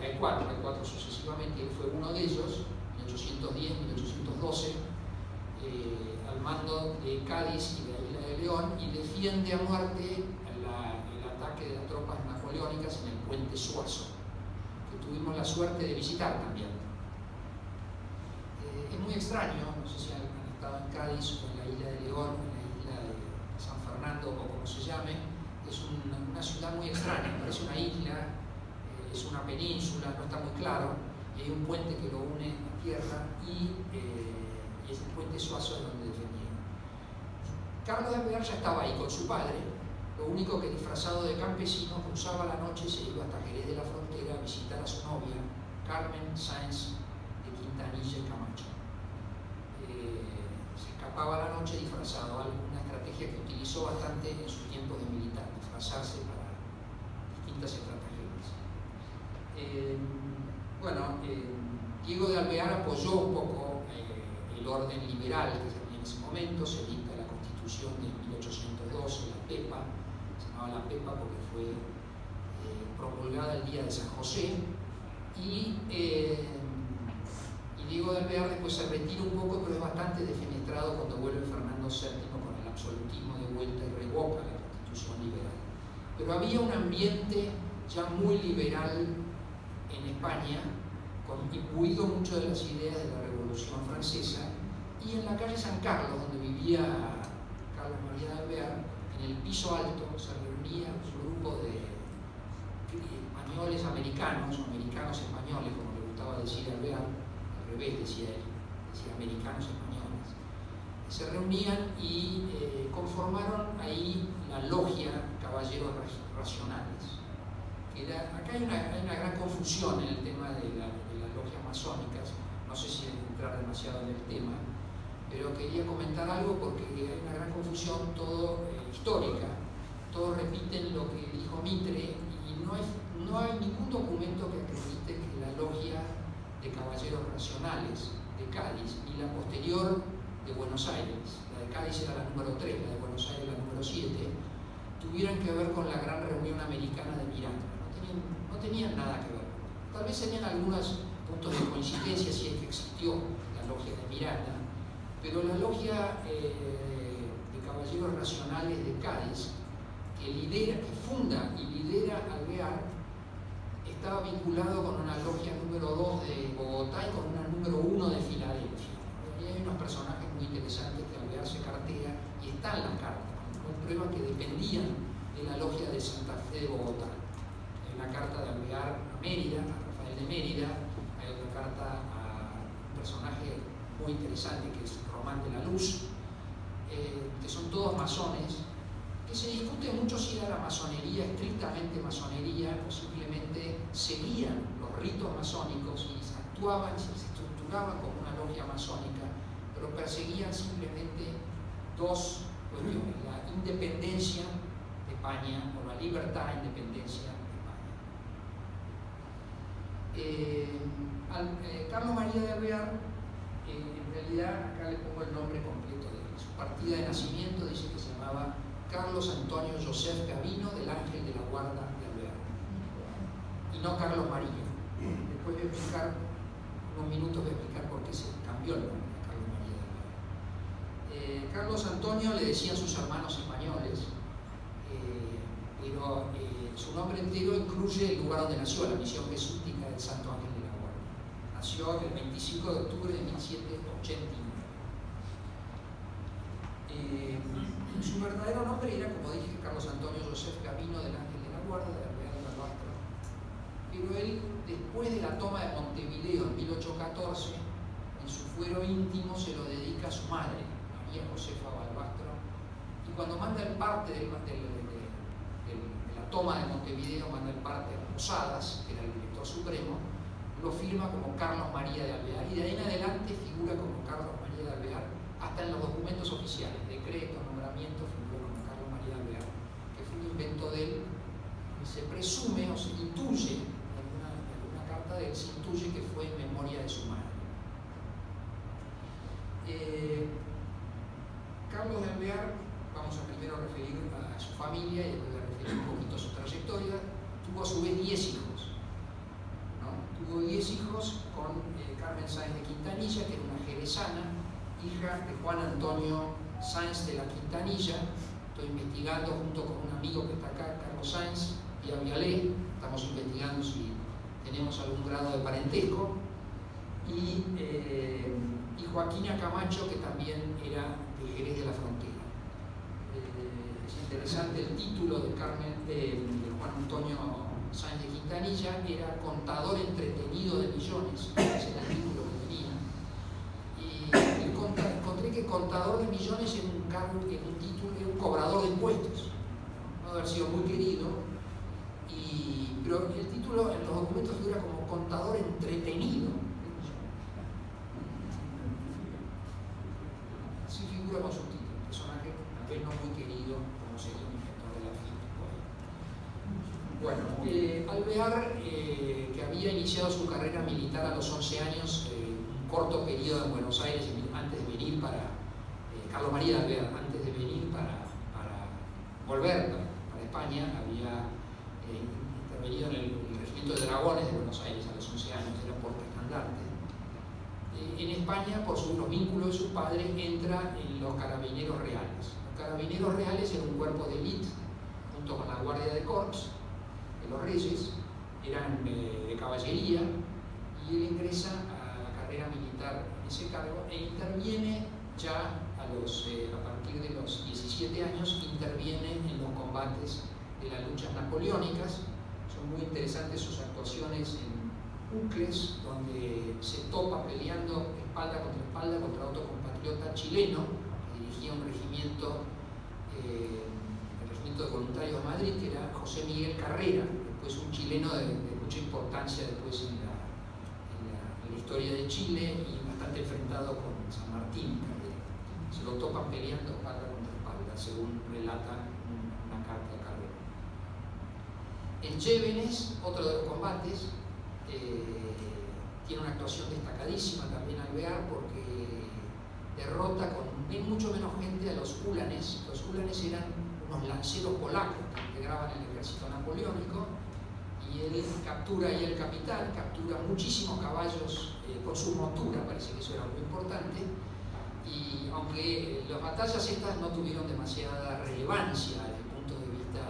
Hay cuatro sucesivamente, él fue uno de ellos, 1810-1812, al mando de Cádiz y de la Isla de León, y defiende a muerte el ataque de las tropas napoleónicas en el puente Suazo, que tuvimos la suerte de visitar también. Es muy extraño, no sé si han estado en Cádiz o en la Isla de León, o en la Isla de San Fernando, o como se llame. Es una ciudad muy extraña, parece una isla, es una península, no está muy claro, y hay un puente que lo une a tierra, y es el puente Suazo de donde defendía. Carlos de Alvear ya estaba ahí con su padre, lo único que disfrazado de campesino cruzaba la noche y se iba hasta Jerez de la Frontera a visitar a su novia, Carmen Sáenz de Quintanilla y Camacho. Se escapaba la noche disfrazado, una estrategia que utilizó bastante en sus tiempos de militar, disfrazarse para distintas estratagemas. Diego de Alvear apoyó un poco el orden liberal que se tenía en ese momento, se dicta la Constitución de 1812, la PEPA, se llamaba la PEPA porque fue promulgada el día de San José, y Diego de Alvear después se retira un poco, pero es bastante defenestrado cuando vuelve Fernando VII con el absolutismo de vuelta y revoca la Constitución liberal. Pero había un ambiente ya muy liberal en España, imbuido mucho de las ideas de la Revolución Francesa, y en la calle San Carlos, donde vivía Carlos María de Alvear, en el piso alto se reunía un grupo de españoles americanos, o americanos españoles, como le gustaba decir a Alvear, al revés decía él, decía americanos españoles. Se reunían y conformaron ahí la logia Caballeros Racionales. Acá hay una gran confusión en el tema de las logias masónicas, no sé si entrar demasiado en el tema, pero quería comentar algo porque hay una gran confusión histórica. Todos repiten lo que dijo Mitre y no hay ningún documento que acredite que la logia de Caballeros Racionales de Cádiz y la posterior de Buenos Aires, la de Cádiz era la número 3, la de Buenos Aires la número 7, tuvieran que ver con la gran reunión americana de Miranda. No tenían nada que ver. Tal vez tenían algunos puntos de coincidencia si es que existió la logia de Miranda, pero la logia de Caballeros Racionales de Cádiz, que funda y lidera Alvear, estaba vinculado con una logia número 2 de Bogotá y con una número 1 de Filadelfia. Y hay unos personajes muy interesantes que Alvear se cartea y están las cartas, con pruebas que dependían de la logia de Santa Fe de Bogotá. Hay una carta de Alvear a Mérida, a Rafael de Mérida, hay otra carta a un personaje muy interesante que es Román de la Luz, que son todos masones, que se discute mucho si era la masonería, estrictamente masonería, o simplemente seguían los ritos masónicos y actuaban, se estructuraban como una logia masónica, pero perseguían simplemente dos cuestiones: la independencia de España, o la libertad e independencia de España. Carlos María de Alvear, en realidad acá le pongo el nombre completo de él. Su partida de nacimiento dice que se llamaba Carlos Antonio Joseph Gavino del Ángel de la Guarda de Alvear, y no Carlos María. Después voy a explicar, unos minutos voy a explicar por qué se cambió el nombre de Carlos María de Alvear. Carlos Antonio le decían sus hermanos españoles, pero su nombre entero incluye el lugar donde nació, la misión jesútica del Santo Ángel de la Guarda. Nació el 25 de octubre de 1789. Su verdadero nombre era, como dije, Carlos Antonio Joseph Gavino del Ángel de la Guarda, de Alvear del Albastro. Pero él, después de la toma de Montevideo en 1814, en su fuero íntimo se lo dedica a su madre, María Josefa Balbastro, y cuando manda el parte de la toma de Montevideo, manda el parte a Posadas, que era el director supremo, lo firma como Carlos María de Alvear, y de ahí en adelante figura como Carlos María de Alvear, hasta en los documentos oficiales, decretos, nombramientos, figura como Carlos María de Alvear, que fue un invento de él, y se presume o se intuye, carta de él se intuye que fue en memoria de su madre. Carlos de Alvear, vamos a primero referir a su familia y después a referir un poquito a su trayectoria. Tuvo a su vez 10 hijos, ¿no? Tuvo 10 hijos con Carmen Sáenz de Quintanilla, que era una jerezana, hija de Juan Antonio Sáenz de la Quintanilla. Estoy investigando junto con un amigo que está acá, Carlos Sáenz y Avialé, estamos investigando si tenemos algún grado de parentesco, y Joaquina Camacho, que también era de Jerez de la Frontera. Es interesante el título de Juan Antonio Sáenz de Quintanilla, era contador entretenido de millones, ese era el título que tenía. Y encontré que contador de millones en un cargo, en un título, era un cobrador de impuestos, no haber sido muy querido, pero el título en los documentos figura como contador entretenido. Sí figura con su título, personaje tal vez no muy querido, como sería un inventor de la física. Bueno, Alvear, que había iniciado su carrera militar a los 11 años, un corto periodo en Buenos Aires antes de venir para, Carlos María de Alvear, antes de venir para volver para España, había intervenido en el Regimiento de Dragones de Buenos Aires a los 11 años, era portaestandarte. En España, por los vínculos de su padre, entra en los Carabineros Reales. Los Carabineros Reales eran un cuerpo de élite, junto con la Guardia de Corps de los Reyes, eran de caballería, y él ingresa a la carrera militar en ese cargo e interviene ya a partir de los 17 años, interviene en los combates de las luchas napoleónicas. Son muy interesantes sus actuaciones en Ucles, donde se topa peleando espalda contra otro compatriota chileno que dirigía un regimiento, el regimiento de voluntarios de Madrid, que era José Miguel Carrera, después un chileno de mucha importancia después en la historia de Chile y bastante enfrentado con San Martín Carrera. Se lo topan peleando espalda contra espalda, según relata una carta de Carrera. En Chévenes, otro de los combates, tiene una actuación destacadísima también Alvear, porque derrota con mucho menos gente a los Úlanes. Los Úlanes eran unos lanceros polacos que integraban el ejército napoleónico, y él captura ahí el capital, captura muchísimos caballos con su montura, parece que eso era muy importante, y aunque las batallas estas no tuvieron demasiada relevancia desde el punto de vista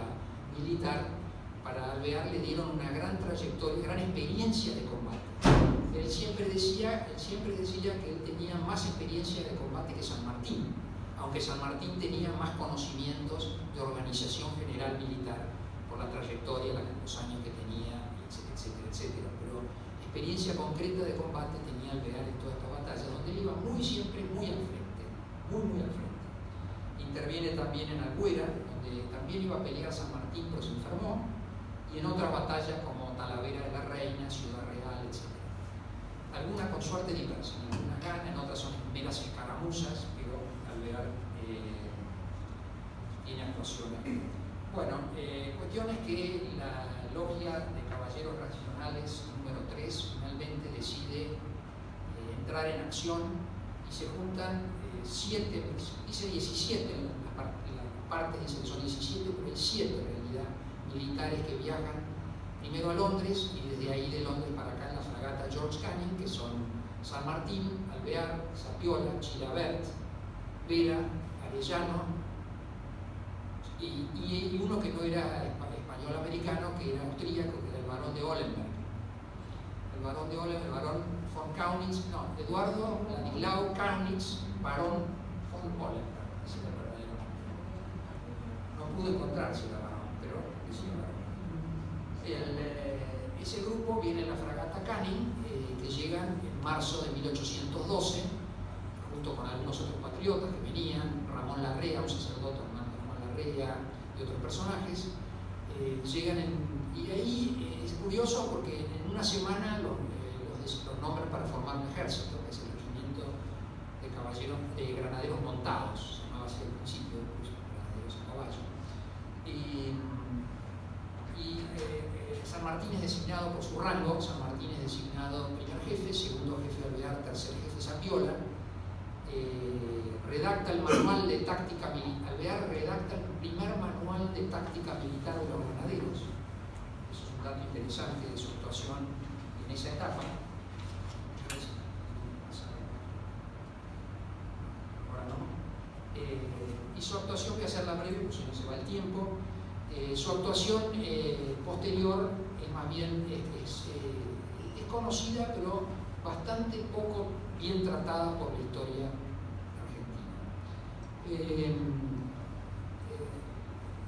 militar, para Alvear le dieron una gran trayectoria, gran experiencia de combate. Él siempre decía que él tenía más experiencia de combate que San Martín, aunque San Martín tenía más conocimientos de organización general militar por la trayectoria, los años que tenía, etcétera, etcétera. Pero experiencia concreta de combate tenía Alvear en todas estas batallas, donde él iba siempre muy al frente, muy al frente. Interviene también en Albuera, donde también iba a pelear San Martín, pero se enfermó, y en otras batallas como Talavera de la Reina, Ciudad Real, etc. Algunas con suerte diversa, en algunas gana, en otras son meras escaramuzas, pero Alvear tiene actuaciones. Bueno, cuestión es que la Logia de Caballeros Racionales número 3 finalmente decide entrar en acción, y se juntan 7, dice 17, la parte dice que son 17, pero hay 7 en realidad, militares que viajan primero a Londres y desde ahí de Londres para acá en la fragata George Canning, que son San Martín, Alvear, Sapiola, Chilabert, Vera, Arellano y uno que no era español-americano, que era austríaco, que era el barón de Ollenberg. El barón von Kaunitz, no, Eduardo Ladislao Kaunitz, barón von Ollenberg, ese es el verdadero nombre. No pude encontrarse la barón, pero decía barón. Ese grupo viene en la fragata Canning, que llegan en marzo de 1812, junto con algunos otros patriotas que venían, Ramón Larrea, un sacerdote Ramón Larrea y otros personajes. Y ahí es curioso porque en una semana los nombran para formar un ejército, que es el regimiento de granaderos montados, se llamaba así al principio, pues, granaderos a caballo. San Martín es designado por su rango, San Martín es designado primer jefe, segundo jefe Alvear, tercer jefe Zapiola. Redacta el manual de táctica militar. Alvear redacta el primer manual de táctica militar de los granaderos. Eso es un dato interesante de su actuación en esa etapa. Ahora no. Y su actuación, voy a hacerla breve, porque si no se va el tiempo. Su actuación posterior es más bien es conocida, pero bastante poco bien tratada por la historia argentina.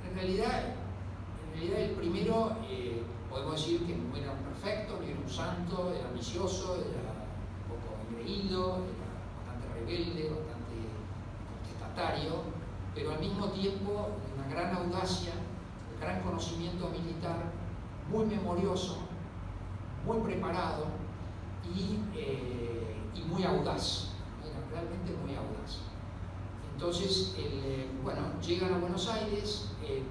En realidad el primero, podemos decir que no era un perfecto, no era un santo, era ambicioso, era un poco engreído, era bastante rebelde, bastante contestatario, pero al mismo tiempo una gran audacia, gran conocimiento militar, muy memorioso, muy preparado y muy audaz, era realmente muy audaz. Entonces, llegan a Buenos Aires en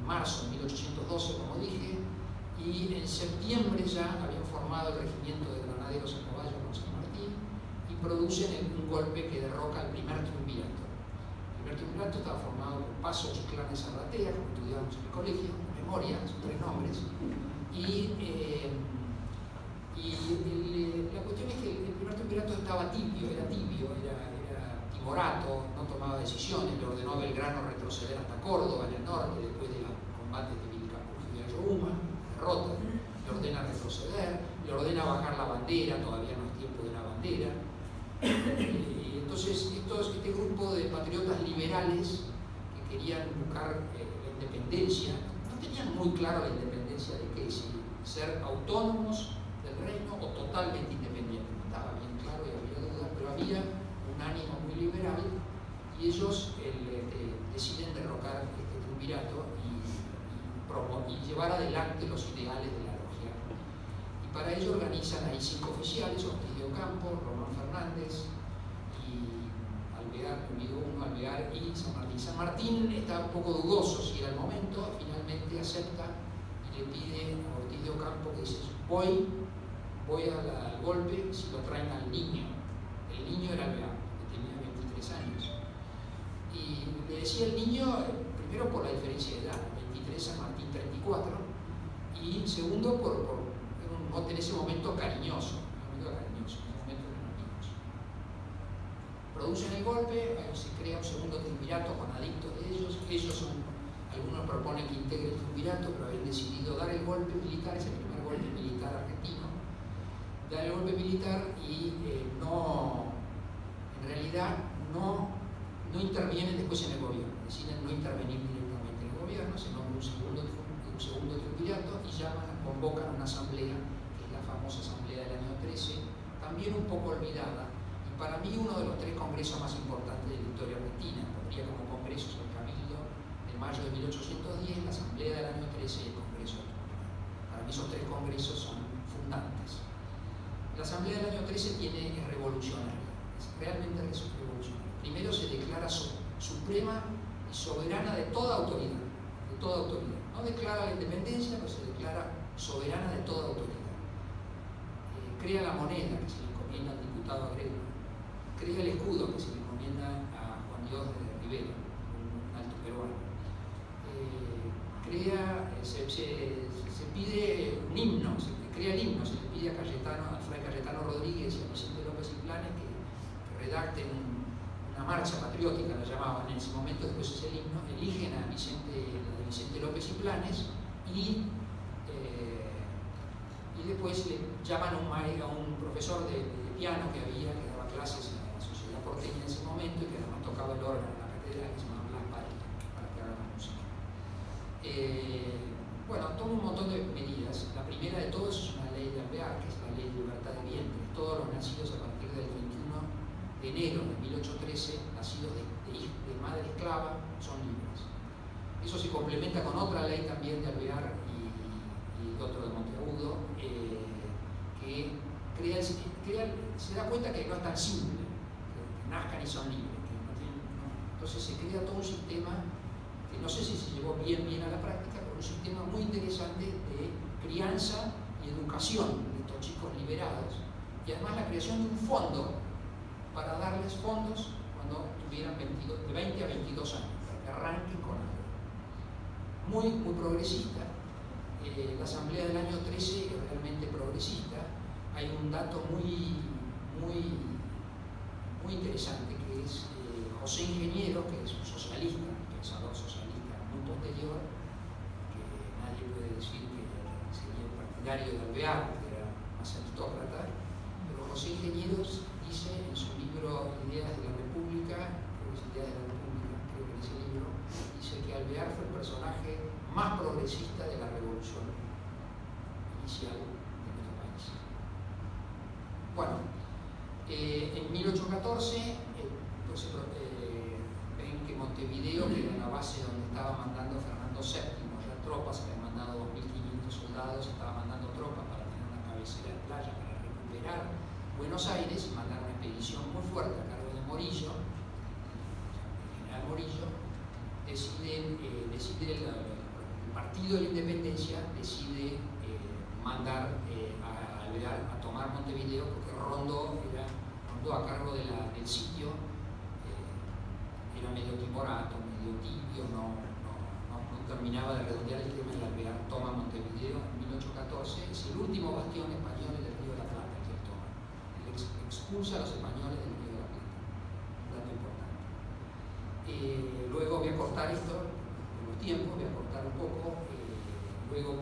marzo de 1812, como dije, y en septiembre ya habían formado el regimiento de granaderos a caballo con San Martín y producen un golpe que derroca el primer triunvirato. El primer triunvirato estaba formado por Paso, Chiclana y Zarratea, como estudiábamos en el colegio, memoria, son 3 nombres, la cuestión es que el primer triunvirato estaba tibio, era timorato, no tomaba decisiones, le ordenó a Belgrano retroceder hasta Córdoba, en el norte, después de los combates de Vilcapugio y Ayohuma, derrota, le ordena retroceder, le ordena bajar la bandera, todavía no es tiempo de una bandera. Y entonces este grupo de patriotas liberales que querían buscar la independencia, no tenían muy claro la independencia de qué, si ser autónomos del reino o totalmente independientes. No estaba bien claro y había dudas, pero había un ánimo muy liberal y ellos deciden derrocar este triunvirato y llevar adelante los ideales de la logia. Y para ello organizan ahí 5 oficiales: Ortiz de Ocampo, Román Fernández y Alvear, Alvear y San Martín. San Martín está un poco dudoso si era el momento, finalmente acepta y le pide a Ortiz de Ocampo que dice: voy al golpe si lo traen al niño. El niño era Alvear, que tenía 23 años. Y le decía el niño, primero por la diferencia de edad, 23, San Martín 34, y segundo por un mote en ese momento cariñoso, en un momento eran amigos. Producen el golpe, se crea un segundo triunvirato con adictos de ellos. Algunos proponen que integre el triunvirato, pero habían decidido dar el golpe militar, es el primer golpe militar argentino. Dar el golpe militar y en realidad no intervienen después en el gobierno, deciden no intervenir directamente en el gobierno, se nombra un segundo triunvirato y convocan una asamblea, que es la famosa asamblea del año 13, también un poco olvidada, y para mí uno de los 3 congresos más importantes de la historia argentina. Pondría como congresos el Cabildo en mayo de 1810, la asamblea del año 13 y el congreso de Tucumán. Para mí esos 3 congresos son fundantes. La asamblea del año 13 es revolucionaria, es realmente revolucionaria. Primero se declara suprema y soberana de toda autoridad, No declara la independencia, pero se declara soberana de toda autoridad. Crea la moneda que se le encomienda al diputado Agrelo, crea el escudo que se le encomienda a Juan Dios de Rivera, un alto peruano. Se pide un himno, se crea el himno, se le pide a Fray Cayetano Rodríguez y a Vicente López y Planes que redacten una marcha patriótica, la llamaban en ese momento, después es el himno, eligen a Vicente López y Planes y después le llaman a un profesor de piano que daba clases en la sociedad porteña en ese momento y que además tocaba el órgano en la catedral, que se llama Blas Varela, para que haga la música. Toma un montón de medidas. La primera de todas es una ley de Alvear, que es la ley de libertad de vientre. Todos los nacidos a partir del 21 de enero de 1813, nacidos de madre esclava, son libres. Eso se complementa con otra ley también de Alvear y otro de Monteagudo, que se da cuenta que no es tan simple, que nazcan y son libres. Entonces se crea todo un sistema que no sé si se llevó bien a la práctica, pero un sistema muy interesante de crianza y educación de todos los chicos liberados, y además la creación de un fondo para darles fondos cuando tuvieran de 20 a 22 años, para que arranquen con algo. Muy progresista. La asamblea del año 13 es realmente progresista. Hay un dato muy interesante, que es José Ingeniero, que es un socialista, un pensador socialista muy posterior, que nadie puede decir que sería un partidario de Alvear, que era más aristócrata, pero José Ingeniero dice en su libro Ideas de la República, creo que es Ideas de la República, creo que en ese libro, dice que Alvear fue el personaje más progresista de la revolución inicial de nuestro país. Bueno, en 1814, ven que Montevideo, que era la base donde estaba mandando Fernando VII, ya tropas, había mandado 2.500 soldados, estaba mandando tropas para tener una cabecera de playa para recuperar Buenos Aires, y mandar una expedición muy fuerte a cargo de Morillo, el general Morillo. El Partido de la Independencia decide mandar a Alvear a tomar Montevideo, porque Rondó a cargo del sitio, era medio timorato, medio tibio, no terminaba de redondear el tema. De Alvear toma Montevideo en 1814, es el último bastión español del Río de la Plata que él toma. Él expulsa a los españoles del Río de la Plata, un dato importante. Luego voy a cortar esto por los tiempos, voy a cortar un poco. Luego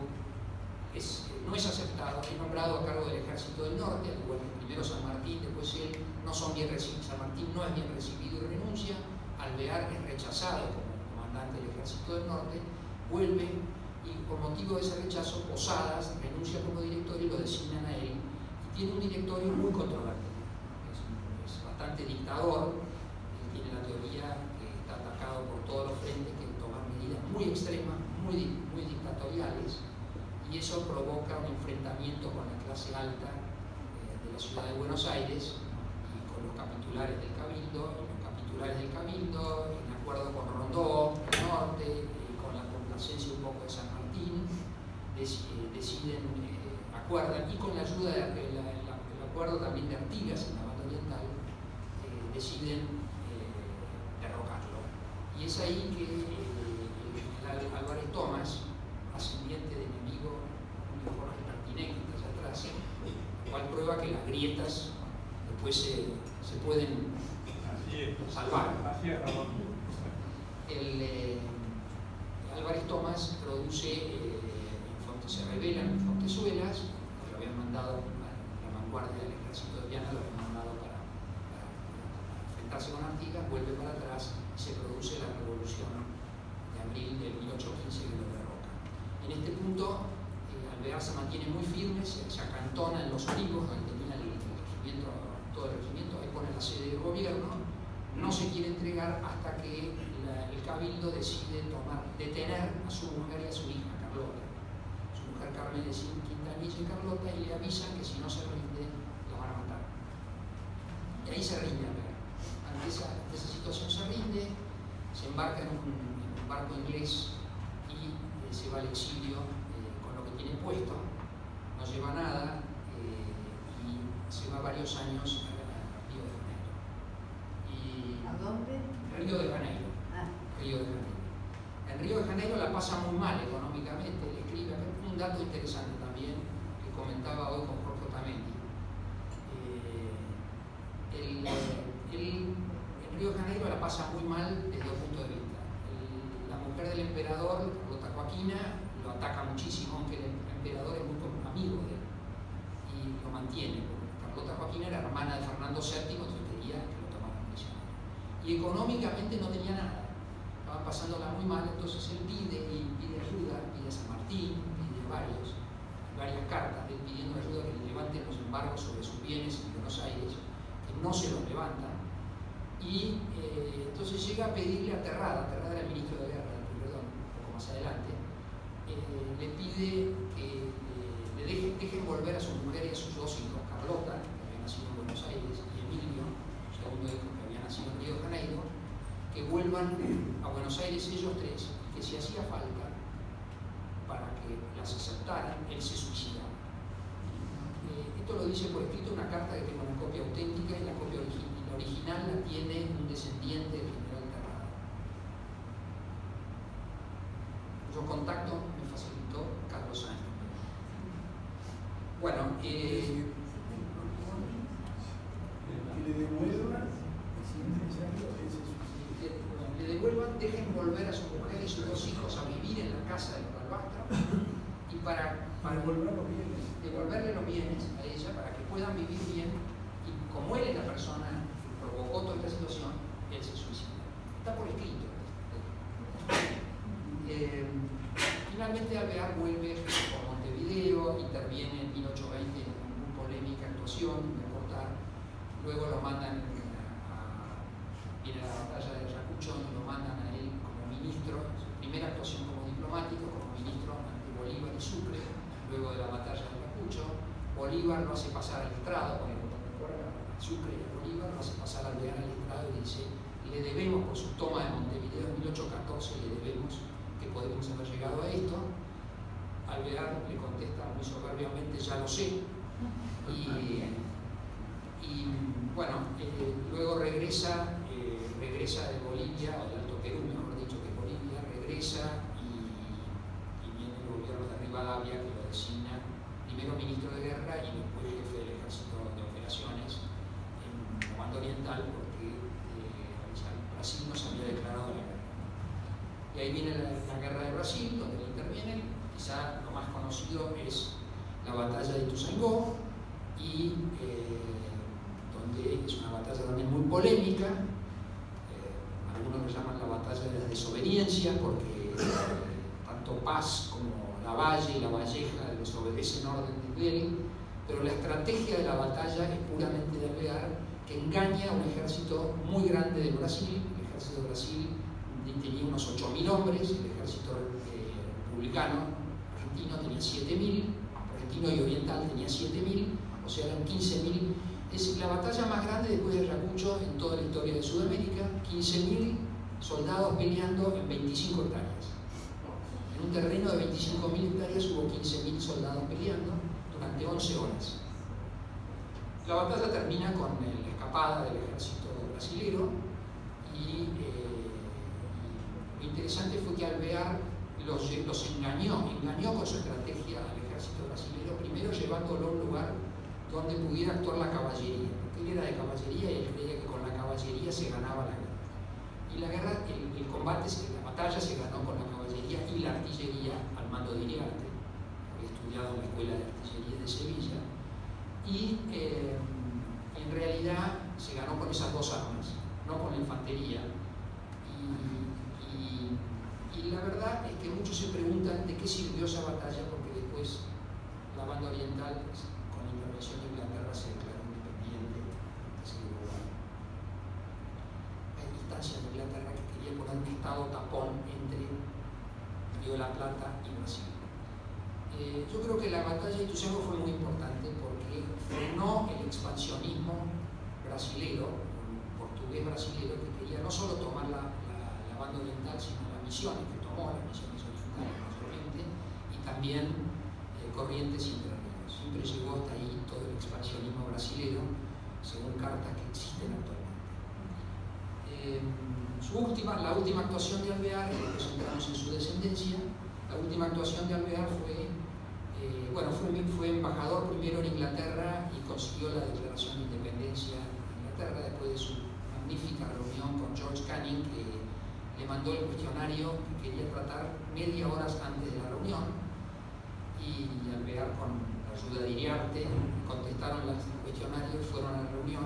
no es aceptado, es nombrado a cargo del Ejército del Norte, al igual que primero San Martín, después él, no son bien recibidos. San Martín no es bien recibido y renuncia. Alvear es rechazado como comandante del Ejército del Norte, vuelve, y por motivo de ese rechazo, Posadas renuncia como director y lo designan a él, y tiene un directorio muy controvertido, es bastante dictador. Él tiene la teoría que está atacado por todos los frentes, que toman medidas muy extremas, muy dictatoriales, y eso provoca un enfrentamiento con la clase alta de la ciudad de Buenos Aires y con los capitulares del Cabildo, en acuerdo con Rondó, el norte, con la complacencia un poco de San Martín, acuerdan, y con la ayuda el acuerdo también de Artigas en la banda oriental, deciden derrocarlo. Y es ahí que Álvarez Tomás, ascendiente de mi amigo Jorge Martínez, que está allá atrás, lo cual prueba que las grietas después se pueden salvar. Álvarez Tomás se rebela en Fontezuelas, lo habían mandado a la vanguardia del ejército de Viana, lo habían mandado para enfrentarse con Artigas, vuelve para atrás y se produce la revolución de abril del 1815 que lo derroca. En este punto, Alvear se mantiene muy firme, se acantona en Los Olivos, donde termina todo el regimiento, ahí pone la sede del gobierno, no se quiere entregar hasta que el Cabildo decide detener a su mujer y a su hija, Carlota. Su mujer Carmen de Quintanilla y Carlota, y le avisan que si no se rinde, la van a matar. Y ahí se rinde Alvear. Ante esa situación se rinde, se embarca en un barco inglés y se va al exilio con lo que tiene puesto, no lleva nada, y se va varios años a Río de Janeiro. ¿A dónde? Río de Janeiro. Río de Janeiro. En Río de Janeiro la pasa muy mal económicamente. Le escribe un dato interesante también que comentaba hoy con Jorge Otamendi. En Río de Janeiro la pasa muy mal desde un punto de vista. La mujer del emperador, Carlota Joaquina, lo ataca muchísimo, aunque el emperador es muy amigo de él y lo mantiene. Carlota Joaquina era hermana de Fernando VII, entonces quería que lo tomaran prisionero. Y económicamente no tenía nada, estaban pasándola muy mal, entonces él pide ayuda, pide a San Martín, pide varias cartas, él pidiendo ayuda que le levanten los embargos sobre sus bienes en Buenos Aires, que no se los levantan, y entonces llega a pedirle a Terrada era el ministro de Guerra, perdón, un poco más adelante, le pide que le dejen volver a su mujer y a sus dos hijos, Carlota, que había nacido en Buenos Aires, y Emilio, su segundo hijo, que había nacido en Río de Janeiro, que vuelvan a Buenos Aires ellos tres, y que si hacía falta para que las aceptaran, él se suicidaba. esto lo dice por escrito una carta que tengo una copia auténtica y la copia original la tiene un descendiente del general Terrado. Cuyo contacto me facilitó Carlos Sáenz. Bueno, que le devuelvan, le devuelvan, dejen volver a su mujer y sus 2 hijos a vivir en la casa de los Balbastra y para devolver los bienes. Devolverle los bienes a ella para que puedan vivir bien, y como él es la persona que provocó toda esta situación, él se suicida. Está por escrito. Finalmente Alvear vuelve por Montevideo, interviene en 1820 en una polémica actuación de aportar, luego lo mandan viene la batalla de Ayacucho, donde lo mandan a él como ministro, su primera actuación como diplomático, como ministro ante Bolívar y Sucre, luego de la batalla de Ayacucho. Bolívar lo hace pasar al estrado, cuando a Sucre y a Bolívar lo hace pasar al Alvear al estrado y dice: le debemos, por su toma de Montevideo en 1814, le debemos que podemos haber llegado a esto. Alvear le contesta muy soberbiamente: ya lo sé. Y bueno, luego regresa de Bolivia, o del Alto Perú, mejor dicho, que Bolivia, regresa y viene el gobierno de Rivadavia, que lo designa primero ministro de guerra y después jefe del ejército de operaciones en Comando Oriental, porque Brasil no se había declarado la guerra. Y ahí viene la guerra de Brasil, donde intervienen. Quizá lo más conocido es la batalla de Ituzaingó, y donde es una batalla también muy polémica. Algunos lo llaman la batalla de las desobediencias, porque tanto Paz como Lavalle y La Valleja desobedecen orden de Glenn, pero la estrategia de la batalla es puramente de Alvear, que engaña a un ejército muy grande de Brasil. El ejército de Brasil tenía unos 8.000 hombres, el ejército republicano argentino tenía 7.000, argentino y oriental tenía 7.000, o sea, eran 15.000. Es la batalla más grande después de Ayacucho en toda la historia de Sudamérica. 15.000 soldados peleando en 25 hectáreas. En un terreno de 25.000 hectáreas hubo 15.000 soldados peleando durante 11 horas. La batalla termina con la escapada del ejército brasilero, y lo interesante fue que Alvear los engañó con su estrategia al ejército brasilero, primero llevándolo a un lugar donde pudiera actuar la caballería, porque él era de caballería y él creía que con la caballería se ganaba la guerra. Y la guerra, el combate, la batalla se ganó con la caballería y la artillería al mando de Iriarte, había estudiado en la Escuela de Artillería de Sevilla, y en realidad se ganó con esas 2 armas, no con la infantería. Y la verdad es que muchos se preguntan de qué sirvió esa batalla, porque después la banda oriental, con la intervención de Inglaterra, se declaró independiente. Hay instancias de Inglaterra que quería poner un estado tapón entre Río de la Plata y Brasil. Yo creo que la batalla de Ituzaingó fue muy importante porque frenó el expansionismo brasilero, portugués brasilero, que quería no solo tomar la banda oriental, sino las misiones, que tomó las misiones orientales mayormente, y también Corrientes y Entre Ríos. Siempre llegó hasta ahí todo el expansionismo brasilero, según cartas que existen actualmente. La última actuación de Alvear, que nos centramos en su descendencia, la última actuación de Alvear fue embajador primero en Inglaterra y consiguió la declaración de independencia en Inglaterra después de su magnífica reunión con George Canning, que le mandó el cuestionario que quería tratar media hora antes de la reunión, y Alvear, con la ayuda de Iriarte, contestaron el cuestionario, fueron a la reunión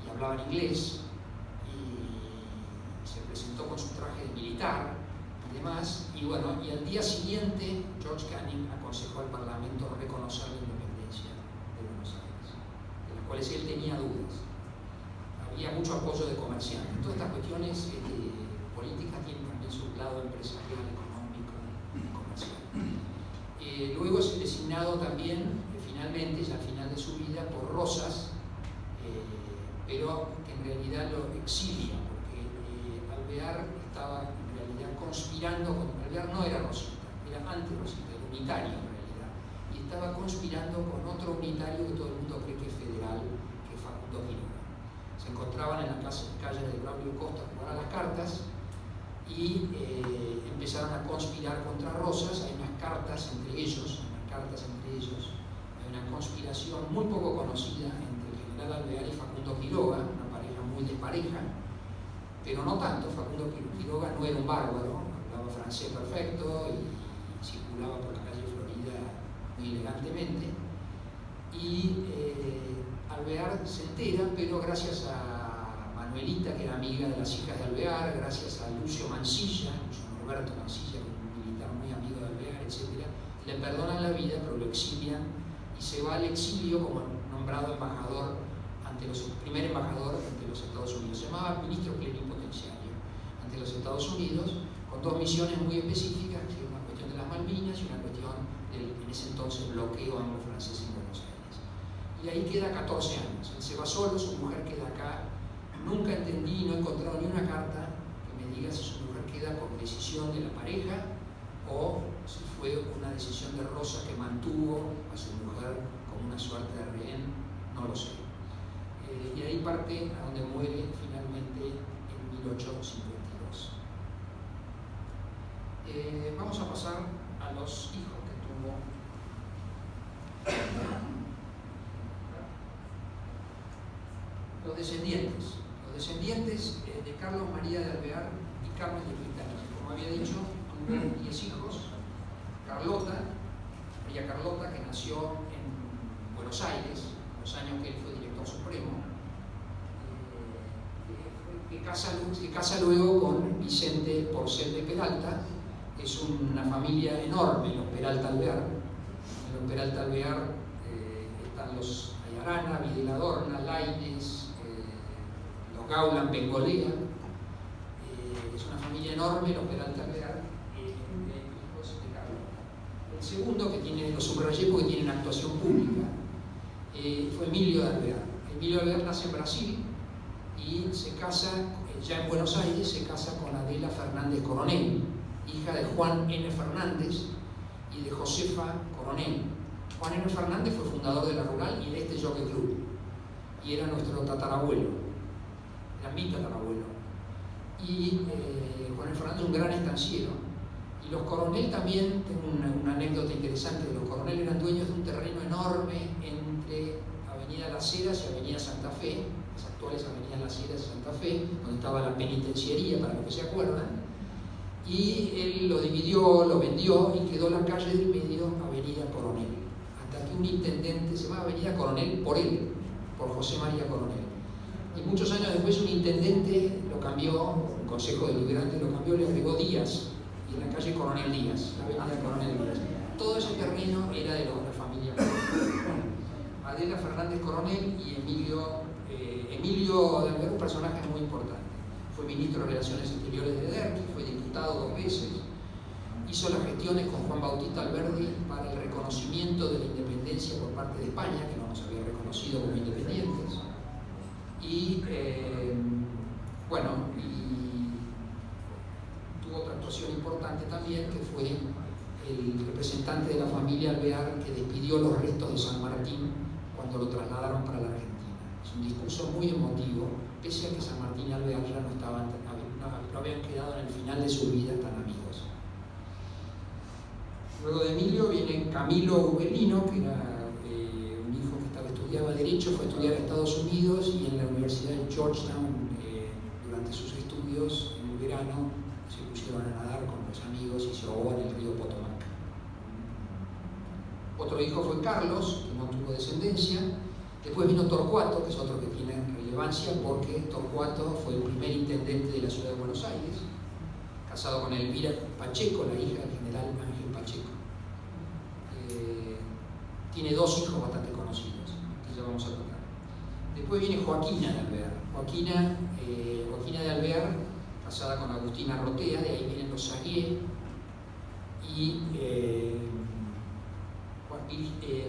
y hablaban inglés, y se presentó con su traje de militar y demás, y bueno, y al día siguiente George Canning aconsejó al Parlamento reconocer la independencia de Buenos Aires, de las cuales él tenía dudas. Había mucho apoyo de comerciantes. Todas estas cuestiones políticas tienen también su lado empresarial, económico y comercial. Luego es designado también, finalmente, ya al final de su vida, por Rosas, pero que en realidad lo exilia, porque Alvear estaba en realidad conspirando. Alvear no era rosista, era anti-rosista, era unitario en realidad, y estaba conspirando con otro unitario que todo el mundo cree que es federal, que es Facundo Quiroga. Se encontraban en la calle de Braulio Costa a jugar a las cartas y empezaron a conspirar contra Rosas. Hay unas cartas entre ellos, hay una conspiración muy poco conocida entre el general Alvear y Facundo Quiroga, una pareja muy despareja, pero no tanto. Facundo Quiroga no era un bárbaro, hablaba francés perfecto y circulaba por la calle Florida muy elegantemente, y Alvear se entera, pero gracias a Manuelita, que era amiga de las hijas de Alvear, gracias a Lucio Mansilla, Lucio Norberto Mansilla, que era un militar muy amigo de Alvear, etc., le perdonan la vida, pero lo exilian y se va al exilio como nombrado embajador primer embajador ante los Estados Unidos. Se llamaba ministro plenipotenciario ante los Estados Unidos, con dos misiones muy específicas, que es una cuestión de las Malvinas y una cuestión del, en ese entonces, bloqueo anglo-francés en Buenos Aires. Y ahí queda 14 años. Él se va solo, su mujer queda acá. Nunca entendí, no he encontrado ni una carta que me diga si su mujer queda por decisión de la pareja o si fue una decisión de Rosa que mantuvo a su mujer como una suerte de rehén, no lo sé. Y ahí parte a donde muere finalmente en 1852. Vamos a pasar a los hijos que tuvo. Los descendientes de Carlos María de Alvear y Carmen de Quintanilla. Como había dicho, tuvo 10 hijos. María Carlota, que nació en Buenos Aires, en los años que él fue director supremo, que casa luego con Vicente Porcel de Peralta. Es una familia enorme, los Peralta Alvear. En los Peralta Alvear están los Ayarana, Videla Adorna, Laínez, los Gaulan, Bengolea. Es una familia enorme, los Peralta Alvear, hijos de Carlos. El segundo, que tiene, lo subrayé porque tiene una actuación pública, fue Emilio de Alvear. Emilio de Alvear nace en Brasil y se casa, ya en Buenos Aires, se casa con Adela Fernández Coronel, hija de Juan N. Fernández y de Josefa Coronel. Juan N. Fernández fue fundador de la Rural y de este Jockey Club, y era nuestro tatarabuelo, era mi tatarabuelo. Y Juan N. Fernández, un gran estanciero. Y los Coronel también, tengo una anécdota interesante, los Coronel eran dueños de un terreno enorme entre Avenida Las Heras y Avenida Santa Fe, las actuales Avenidas Las Heras y Santa Fe, donde estaba la penitenciaría, para los que se acuerdan, y él lo dividió, lo vendió y quedó la calle del medio, Avenida Coronel, hasta que un intendente, se llamaba Avenida Coronel por él, por José María Coronel, y muchos años después un intendente lo cambió, un consejo deliberante lo cambió, le agregó Díaz, y en la calle Coronel Díaz, la Avenida Coronel Díaz. Todo ese terreno era de la familia Coronel. Adela Fernández Coronel y Emilio de Alvear, un personaje muy importante. Fue ministro de Relaciones Exteriores de Derqui, fue diputado 2 veces, hizo las gestiones con Juan Bautista Alberdi para el reconocimiento de la independencia por parte de España, que no nos había reconocido como independientes. Y tuvo otra actuación importante también, que fue el representante de la familia Alvear que despidió los restos de San Martín cuando lo trasladaron para la Argentina. Es un discurso muy emotivo, pese a que San Martín y Alvear ya no habían quedado en el final de su vida tan amigos. Luego de Emilio viene Camilo Ubelino, que era un hijo que estudiaba Derecho, fue a estudiar a Estados Unidos, y en la Universidad de Georgetown, durante sus estudios, en el verano, se pusieron a nadar con los amigos y se ahogó en el río Potomac. Otro hijo fue Carlos, que no tuvo descendencia. Después vino Torcuato, que es otro que tiene relevancia porque Torcuato fue el primer intendente de la ciudad de Buenos Aires, casado con Elvira Pacheco, la hija del general Ángel Pacheco. Tiene 2 hijos bastante conocidos, que ya vamos a tocar. Después viene Joaquina de Alvear. Joaquina de Alvear, casada con Agustina Rotea, de ahí vienen los Saguier, y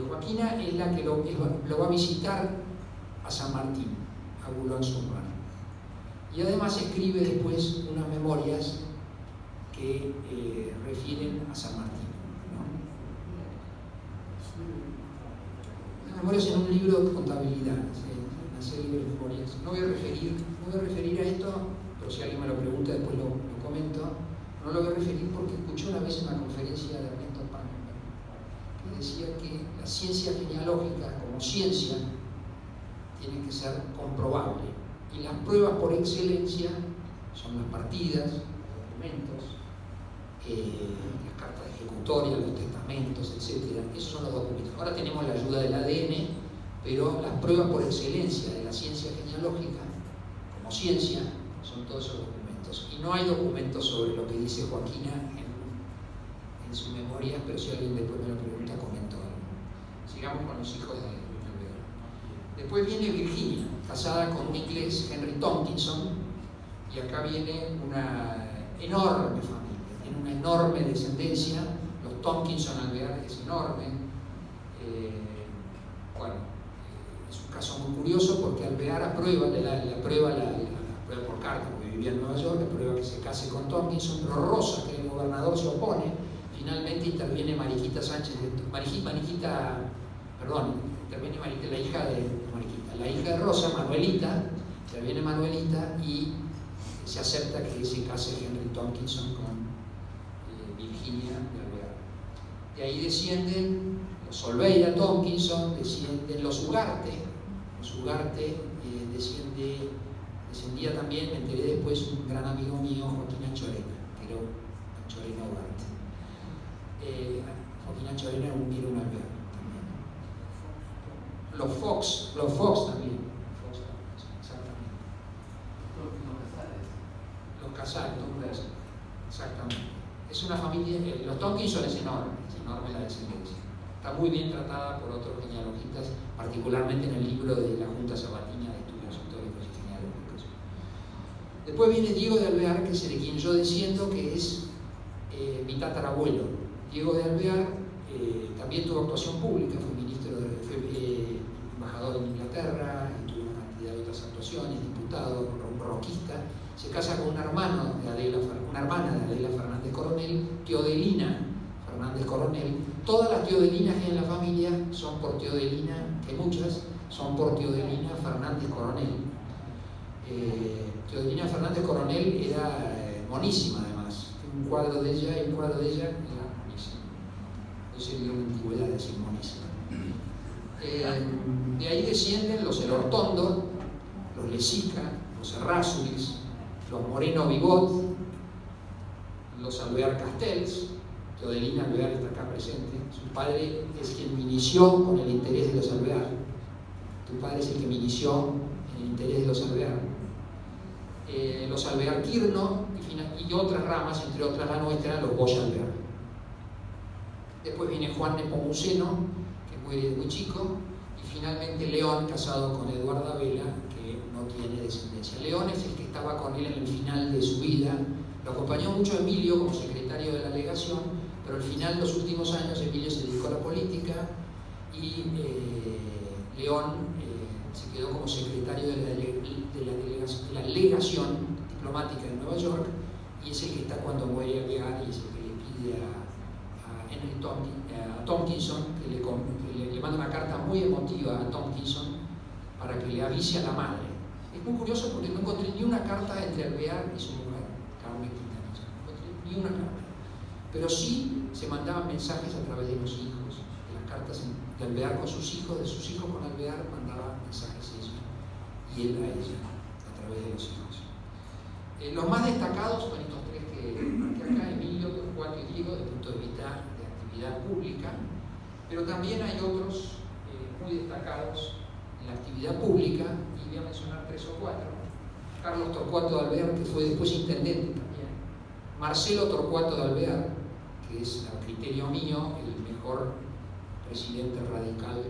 Joaquina es la que lo va a visitar a San Martín, a Boulogne-sur-Mer. Y además escribe después unas memorias que refieren a San Martín, ¿no? Las memorias en un libro de contabilidad, una serie de memorias. No voy a referir a esto, pero si alguien me lo pregunta después lo comento. No lo voy a referir porque escuché una vez en una conferencia de Ernesto Pannenberg que decía que la ciencia genealógica como ciencia tiene que ser comprobable. Y las pruebas por excelencia son las partidas, los documentos, las cartas de ejecutoria, los testamentos, etc. Esos son los documentos. Ahora tenemos la ayuda del ADN, pero las pruebas por excelencia de la ciencia genealógica como ciencia son todos esos documentos. Y no hay documentos sobre lo que dice Joaquina en su memoria, pero si alguien después me lo pregunta, comento algo. Sigamos con los hijos de Alvear. Después viene Virginia, casada con un inglés, Henry Tomkinson, y acá viene una enorme familia, tiene una enorme descendencia. Los Tomkinson Alvear es enorme. Es un caso muy curioso porque Alvear aprueba por carta, porque vivía en Nueva York, aprueba que se case con Tomkinson, pero Rosa, que el gobernador, se opone. Finalmente interviene Mariquita Sánchez, interviene Mariquita, la hija de Mariquita, la hija de Rosa, Manuelita, interviene Manuelita y se acepta que se case Henry Tomkinson con Virginia de Alvear. De ahí descienden los Solveira Tomkinson, descienden los Ugarte. Los Ugarte descendía también, me enteré después, un gran amigo mío, Joaquín Anchorena, que era Anchorena Ugarte. Joaquín Anchorena era un Alvear también. Los Fox también. Exactamente. Los Casares, exactamente. Es una familia, los Tomkinson es enorme la descendencia. Está muy bien tratada por otros genealogistas, particularmente en el libro de la Junta Sabatina de Estudios Históricos y Genealógicos. Después viene Diego de Alvear, que es de quien yo desciendo, que es mi tatarabuelo. Diego de Alvear también tuvo actuación pública, fue embajador en Inglaterra, y tuvo una cantidad de otras actuaciones, diputado, un rockista. Se casa con una hermana de Adela Fernández Coronel, Teodelina Fernández Coronel. Todas las Teodelinas que hay en la familia son por Teodelina, que muchas son por Teodelina Fernández Coronel. Teodelina Fernández Coronel era monísima, además. Un cuadro de ella era monísimo. No sería una antigüedad decir monísima. De ahí descienden los Elortondo, los Lezica, los Errázuriz, los Moreno Vivot, los Alvear Castells. Teodelina Alvear está acá presente. Su padre es quien me inició con el interés de los Alvear. Tu padre es el que me inició en el interés de los Alvear. Los Alvear Quirno y otras ramas, entre otras la nuestra, los Bosch Alvear. Después viene Juan Nepomuceno, que muere de muy chico, y finalmente León, casado con Eduarda Vela, que no tiene descendencia. León es el que estaba con él en el final de su vida. Lo acompañó mucho Emilio como secretario de la legación, pero al final, los últimos años, Emilio se dedicó a la política y León se quedó como secretario de la legación diplomática en Nueva York, y es el que está cuando muere Alvear y es el que le pide a Tomkinson que le manda una carta muy emotiva a Tomkinson para que le avise a la madre. Es muy curioso porque no encontré ni una carta entre Alvear y su mujer, Carmen Quintanilla. No encontré ni una carta. Pero sí se mandaban mensajes a través de los hijos, de las cartas de Alvear con sus hijos, de sus hijos con Alvear mandaban mensajes ella y él a ella, a través de los hijos. Los más destacados son estos tres que acá, Emilio, Torcuato y Diego, desde el punto de vista de actividad pública, pero también hay otros muy destacados en la actividad pública, y voy a mencionar 3 o 4. Carlos Torcuato de Alvear, que fue después intendente también. Marcelo Torcuato de Alvear, que es, a criterio mío, el mejor presidente radical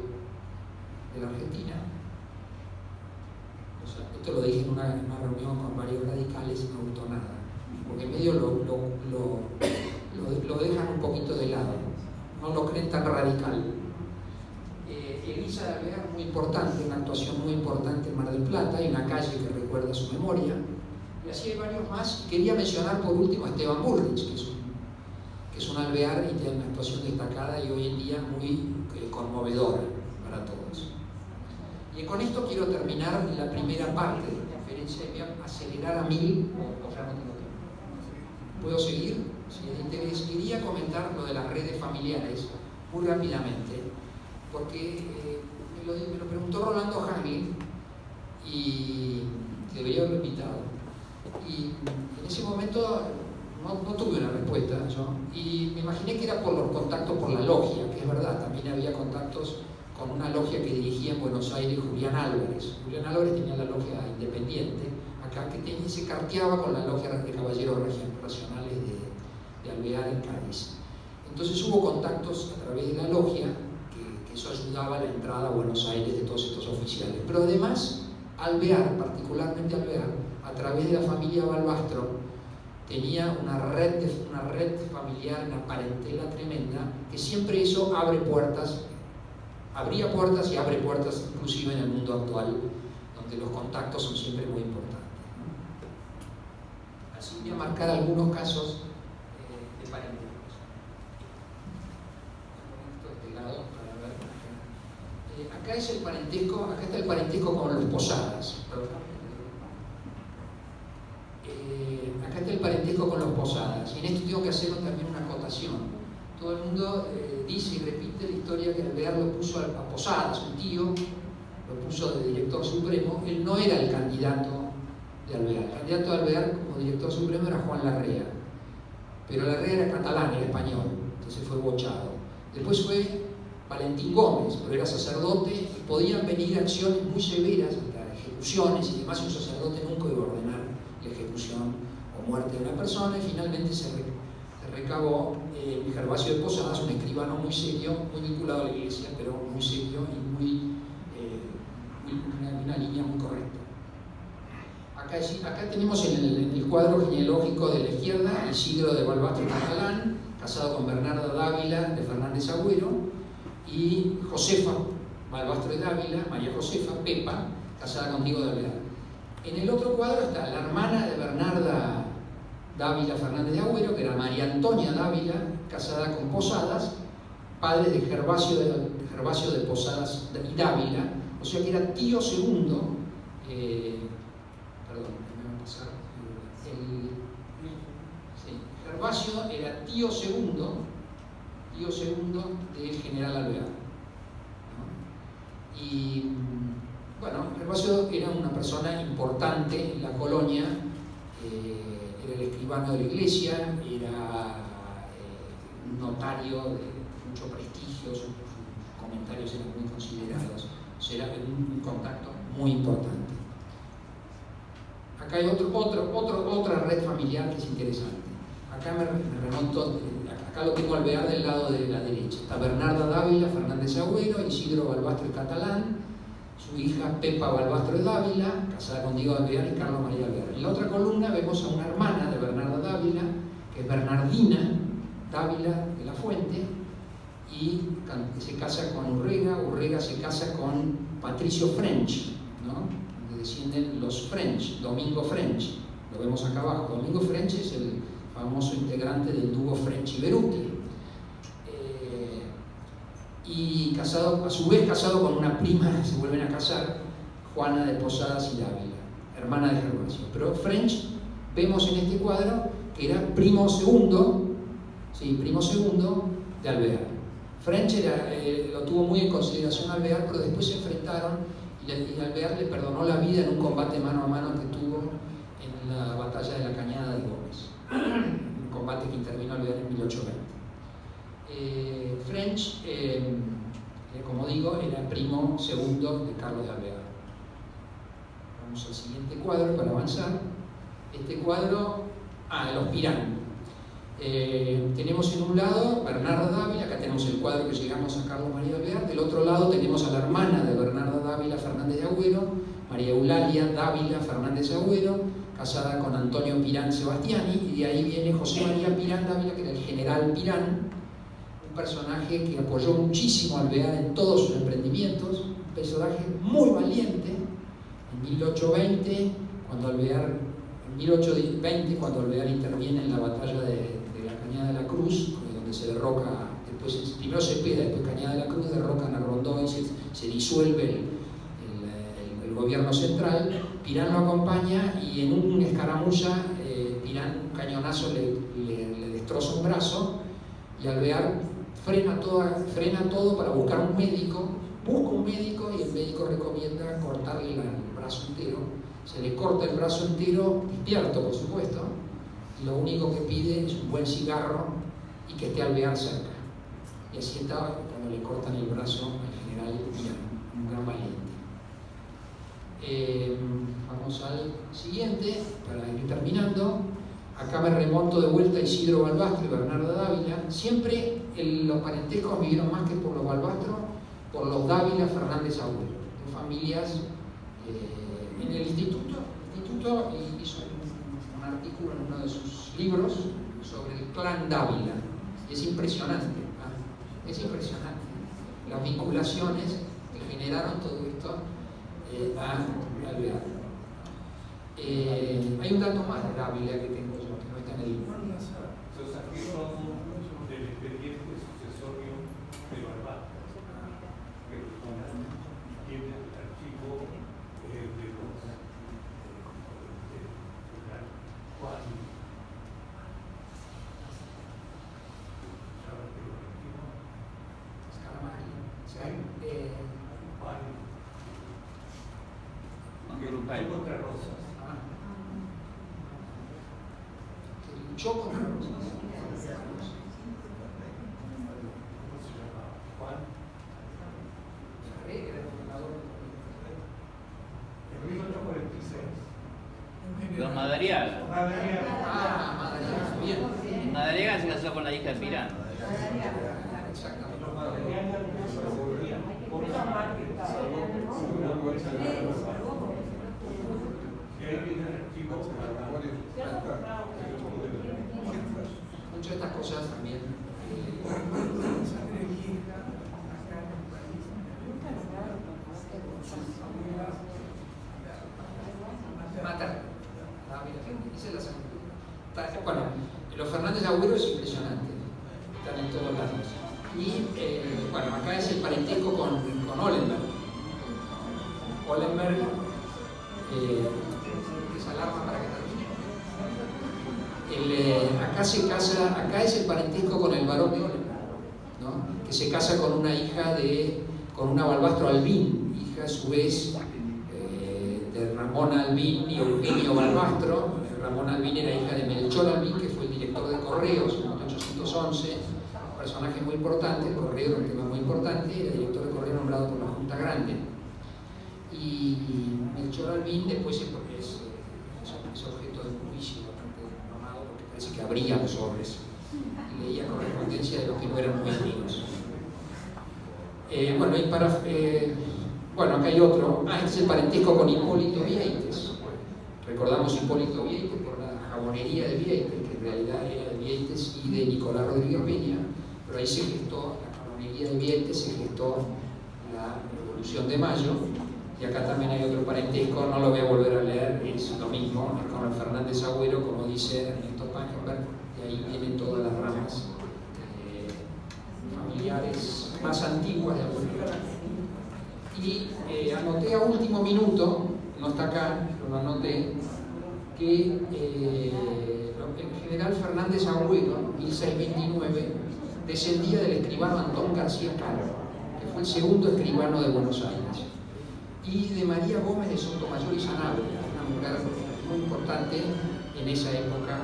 de la Argentina. O sea, esto lo dije en una reunión con varios radicales y no gustó nada, porque en medio lo dejan un poquito de lado, no lo creen tan radical. Elisa de Alvear, muy importante, una actuación muy importante en Mar del Plata, hay una calle que recuerda su memoria, y así hay varios más. Quería mencionar por último a Esteban Bullrich, que que es un alvear y tiene una actuación destacada y hoy en día muy conmovedora para todos. Y con esto quiero terminar la primera parte de la conferencia y voy a acelerar a 1000, o ya no tengo tiempo. ¿Puedo seguir? Sí, quería comentar lo de las redes familiares muy rápidamente, porque me lo preguntó Rolando Hagin y debería haberlo invitado. Y en ese momento no tuve una respuesta yo, y me imaginé que era por los contactos por la logia, que es verdad, también había contactos con una logia que dirigía en Buenos Aires Julián Álvarez. Julián Álvarez tenía la logia independiente acá, que se carteaba con la logia de caballeros regionales de Alvear en Cádiz. Entonces hubo contactos a través de la logia, que eso ayudaba a la entrada a Buenos Aires de todos estos oficiales. Pero además, Alvear, particularmente Alvear, a través de la familia Balbastro, tenía una red familiar, una parentela tremenda, que siempre eso abría puertas y abre puertas inclusive en el mundo actual, donde los contactos son siempre muy importantes. Así voy a marcar algunos casos de parentescos. Esto de este lado para ver acá es el parentesco, acá está el parentesco con los Posadas. Acá está el parentesco con los Posadas, y en esto tengo que hacer también una acotación. Todo el mundo dice y repite la historia que Alvear lo puso a Posadas, un tío, lo puso de director supremo. Él no era el candidato de Alvear. El candidato de Alvear como director supremo era Juan Larrea, pero Larrea era catalán, era español, entonces fue bochado. Después fue Valentín Gómez, pero era sacerdote y podían venir acciones muy severas, hasta ejecuciones y demás, y un sacerdote nunca iba a ordenar la ejecución o muerte de una persona, y finalmente se recabó Gervasio de Posadas, un escribano muy serio, muy vinculado a la iglesia, pero muy serio y una línea muy correcta. Acá tenemos en el cuadro genealógico de la izquierda Isidro de Balbastro Catalán, casado con Bernarda Dávila de Fernández Agüero, y Josefa Balbastro de Dávila, María Josefa, Pepa, casada con Diego de Alvear. En el otro cuadro está la hermana de Bernarda Dávila Fernández de Agüero, que era María Antonia Dávila, casada con Posadas, padre de Gervasio de Posadas y Dávila, o sea que era tío segundo, Gervasio era tío segundo del general Alvear, ¿no? Y bueno, Gervasio era una persona importante en la colonia, era el escribano de la iglesia, era un notario de mucho prestigio, sus comentarios eran muy considerados, o sea, era un contacto muy importante. Acá hay otra red familiar que es interesante. Acá me remonto, acá lo tengo Alvear del lado de la derecha. Está Bernarda Dávila Fernández Agüero, Isidro Balbastro y Catalán, su hija Pepa Balbastro de Dávila, casada con Diego de Alvear y Carlos María Alvear. En la otra columna vemos a una hermana de Bernarda Dávila, que es Bernardina Dávila de la Fuente, y se casa con Urrega se casa con Patricio French, ¿no? Donde descienden los French, Domingo French, lo vemos acá abajo. Domingo French es el famoso integrante del dúo French y Beruti, y casado, a su vez casado con una prima, se vuelven a casar, Juana de Posadas y Dávila, hermana de Gervasio. Pero French, vemos en este cuadro que era primo segundo de Alvear. French lo tuvo muy en consideración Alvear, pero después se enfrentaron y Alvear le perdonó la vida en un combate mano a mano que tuvo en la batalla de la Cañada de Gómez, un combate que intervino Alvear en 1820. French, como digo, era primo segundo de Carlos de Alvear. Vamos al siguiente cuadro para avanzar. Este cuadro, los Pirán. Tenemos en un lado Bernarda Dávila, acá tenemos el cuadro que llegamos a Carlos María Alvear. Del otro lado tenemos a la hermana de Bernarda Dávila Fernández de Agüero, María Eulalia Dávila Fernández de Agüero, casada con Antonio Pirán Sebastiani, y de ahí viene José María Pirán Dávila, que era el general Pirán, un personaje que apoyó muchísimo a Alvear en todos sus emprendimientos, un personaje muy valiente. En 1820, cuando Alvear interviene en la batalla de la Cañada de la Cruz, derroca, después primero Cepeda, después Cañada de la Cruz, derrocan a Rondó y se disuelve el gobierno central. Pirán lo acompaña y en una escaramuza Pirán un cañonazo le destroza un brazo y Alvear frena todo para buscar un médico, busca un médico y el médico recomienda cortarle el brazo entero. Se le corta el brazo entero, despierto por supuesto, y lo único que pide es un buen cigarro y que esté Alvear cerca. Y así estaba cuando le cortan el brazo al general Pirán, un gran valiente. Vamos al siguiente, para ir terminando. Acá me remonto de vuelta a Isidro Balbastro y Bernardo Dávila. Siempre los parentescos vivieron más que por los Balbastro, por los Dávila Fernández Agüero, de familias. En el instituto hizo un artículo en uno de sus libros sobre el clan Dávila. Y es impresionante, ¿eh? Es impresionante las vinculaciones que generaron todo esto a Alvear. Hay un dato más de Dávila que tengo yo, que no está en el libro. Entonces aquí son del expediente sucesorio de Balbastro, que tiene el archivo de los Juan. ¿Sabes qué lo archivo? Juan. Contra Rosas. Luchó contra los ¿Cómo se llama? Juan. Ferré, era el fundador. En 1846. Don Madariaga. Madariaga, bien. Madariaga se casó con la hija de Pirán. Exactamente. Los Madariaga por y ahí viene el archivo. Muchas de estas cosas también. Matar. Esa es la segunda. Bueno, los Fernández Agüero es impresionante. Están en todos lados. Y bueno, acá es el parentesco con Ollenberg. Ollenberg, esa alarma para que termine. Acá es el parentesco con el barón de Ollenberg, ¿no? Que se casa con una hija con una Balbastro Albín, hija a su vez de Ramón Albín y Eugenio Balbastro. Ramón Albín era hija de Melchor Albín, que fue el director de Correos en 1811, un personaje muy importante. El Correo era un tema muy importante, era director de Correo nombrado por la Junta Grande. Y Melchor Albín después es objeto de un juicio bastante normado, porque parece que abría los sobres y leía correspondencia de los que no eran muy amigos. Bueno, acá hay otro. Este es el parentesco con Hipólito Vieites. Recordamos Hipólito Vieites por la jabonería de Vieites, que en realidad era de Vieites y de Nicolás Rodríguez Peña, pero ahí se gestó la jabonería de Vieites, se gestó la Revolución de Mayo. Y acá también hay otro parentesco, no lo voy a volver a leer, es lo mismo, es con el Fernández Agüero, como dice Ernesto Pankenberg, y ahí vienen todas las ramas familiares más antiguas de Agüero. Y anoté a último minuto, no está acá, pero lo anoté, que el general Fernández Agüero, 1629, descendía del escribano Antón García Caro, que fue el segundo escribano de Buenos Aires, y de María Gómez de Sotomayor y Sanabria, una mujer muy importante en esa época.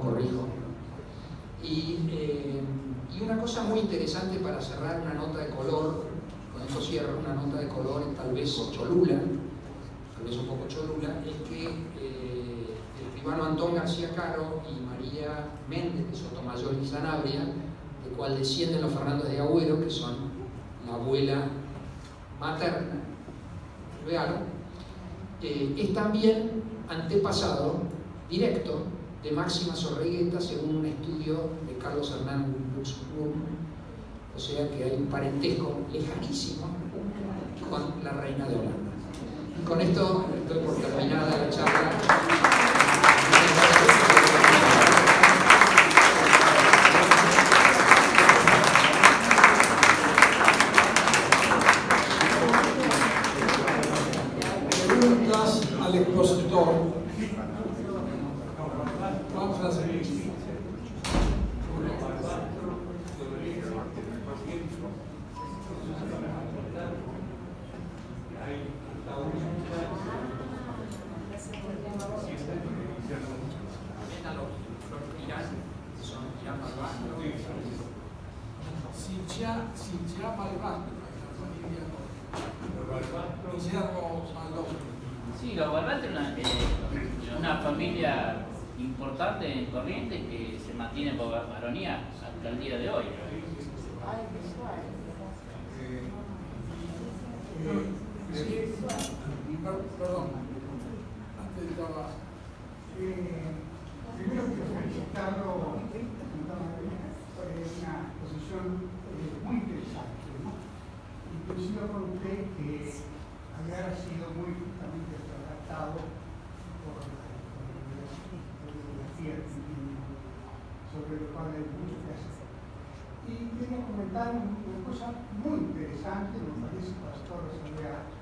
Corrijo. Y una cosa muy interesante para cerrar una nota de color, con esto cierro, una nota de color tal vez cholula, tal vez un poco cholula, es que el escribano Antón García Caro y María Méndez de Sotomayor y Sanabria, de cual descienden los Fernández de Agüero, que son la abuela materna, real, es también antepasado directo de Máxima Zorreguieta, según un estudio de Carlos Hernán Luxemburg. O sea que hay un parentesco lejanísimo con la reina de Holanda. Y con esto estoy por terminada la charla. expositor, Juan Francisco. También a los Irán, que son Irán Malvado. Sichá Malvastro, la familia Guillermo Malvastro. Sí, los Barbat es una familia importante en Corrientes que se mantiene por varonía hasta el día de hoy. Perdón, antes estaba. Primero quiero felicitarlo por una exposición muy interesante, ¿no? Y coincido con usted que había sido muy justamente tratado por la bibliografía sobre lo cual hay mucho que hacer. Y quería comentar una cosa muy interesante, me parece, para todos los aldeanos,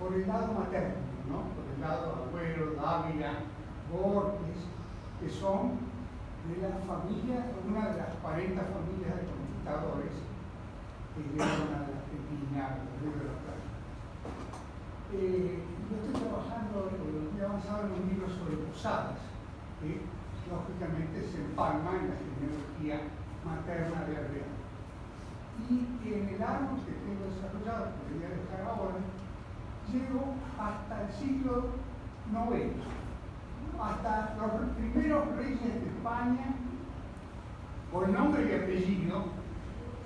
por el lado materno, ¿no? Por el lado Agüero, Dávila, Borges, que son de la familia, una de las 40 familias de conquistadores que llegaron a la Argentina, al Río de la Plata. Yo estoy trabajando, he avanzado en un libro sobre posadas, que lógicamente se empalma en la genealogía materna de Alvear. Y en el árbol que tengo desarrollado, que voy a dejar ahora, llego hasta el siglo IX, hasta los primeros reyes de España, con nombre y apellido,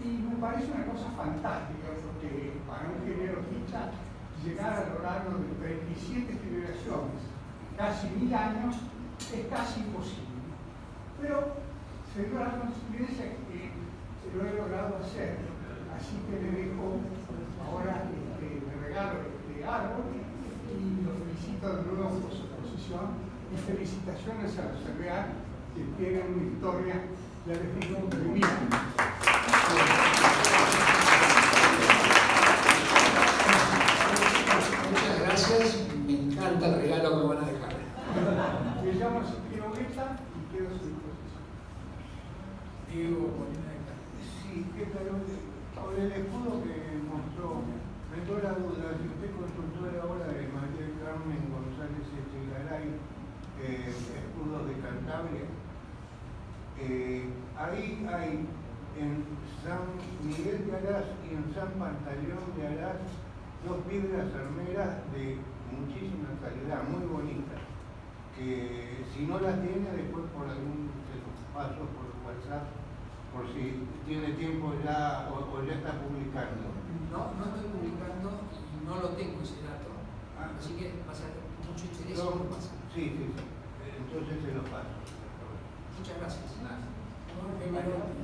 y me parece una cosa fantástica, porque para un genealogista llegar a lo largo de 37 generaciones, casi 1000 años, es casi imposible. Pero se dio la coincidencia que lo he logrado hacer, así que le dejo ahora, le regalo este árbol y lo felicito de nuevo por su exposición y felicitaciones a los Alvear que tienen una historia, ya les digo, tremenda. Muchas gracias, me encanta el regalo que van a dejar. Me llamo Ezequiel Ogueta y quedo a su disposición. Diego Molina de Castro. Sí, ¿qué tal? Por el escudo que mostró, me dio la duda, si usted consultó la obra de María Carmen González Echegaray, escudos de Cantabria, ahí hay en San Miguel de Aras y en San Pantaleón de Aras dos piedras armeras de muchísima calidad, muy bonitas, que si no las tiene después por algún se los paso por WhatsApp, por si tiene tiempo ya o ya está publicando. No estoy publicando y no lo tengo ese dato, así que va a ser mucho interés. Sí, entonces se los paso. Muchas gracias. Jorge Marotti.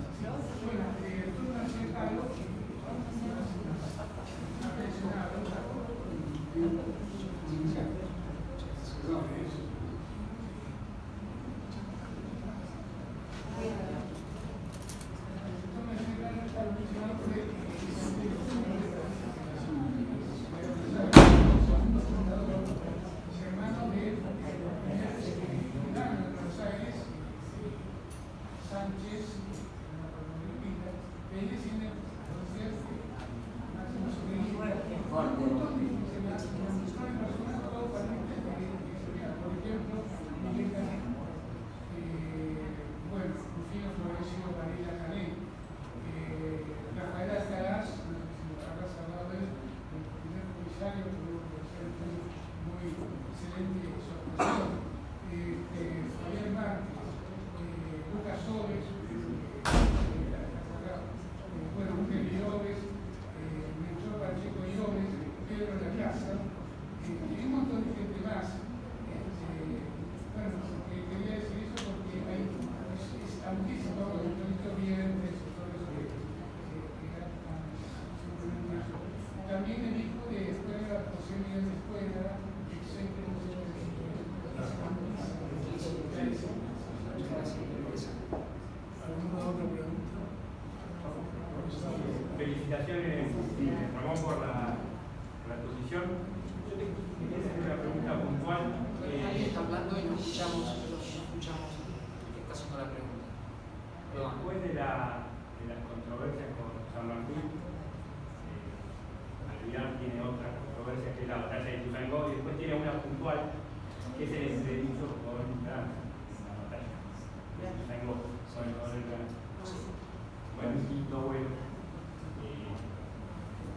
hablando y no escuchamos al que está haciendo la pregunta. Perdón. Después de las controversias con San Martín, Alvear tiene otra controversia que es la batalla de Ituzaingó, y después tiene una puntual que es el entredicho con Francia en la batalla de Ituzaingó con el Francia. Bueno, y no bueno,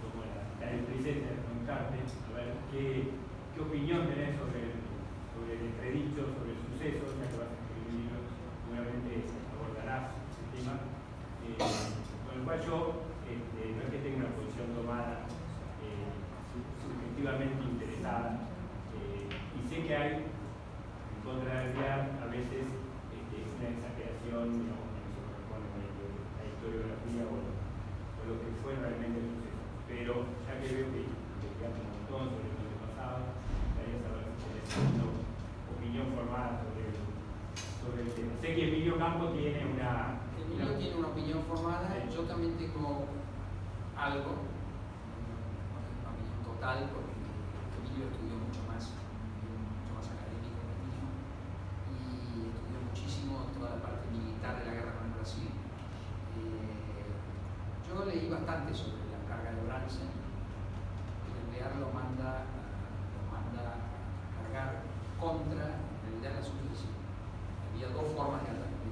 como la licencia de preguntarte, a ver qué opinión tenés sobre el entredicho, sobre el suceso, ya que vas a escribir un libro, seguramente abordarás ese tema, con el cual yo no es que tenga una posición tomada subjetivamente interesada, y sé que hay en contra de Alvear a veces una exageración, digamos, que no se corresponde con la historiografía o lo que fue realmente el suceso. Pero ya que veo que investigaste un montón sobre lo que pasaba, quería saber si tenés una opinión formada sobre el tema. Sé que Emilio Campo tiene una opinión formada, yo también tengo algo, una opinión total, porque Emilio estudió mucho más académico que el mío, y estudió muchísimo toda la parte militar de la guerra con el Brasil. Yo leí bastante sobre la carga de Bransen. Alvear lo manda a cargar contra, en realidad, la subdivisión. Había dos formas de ataque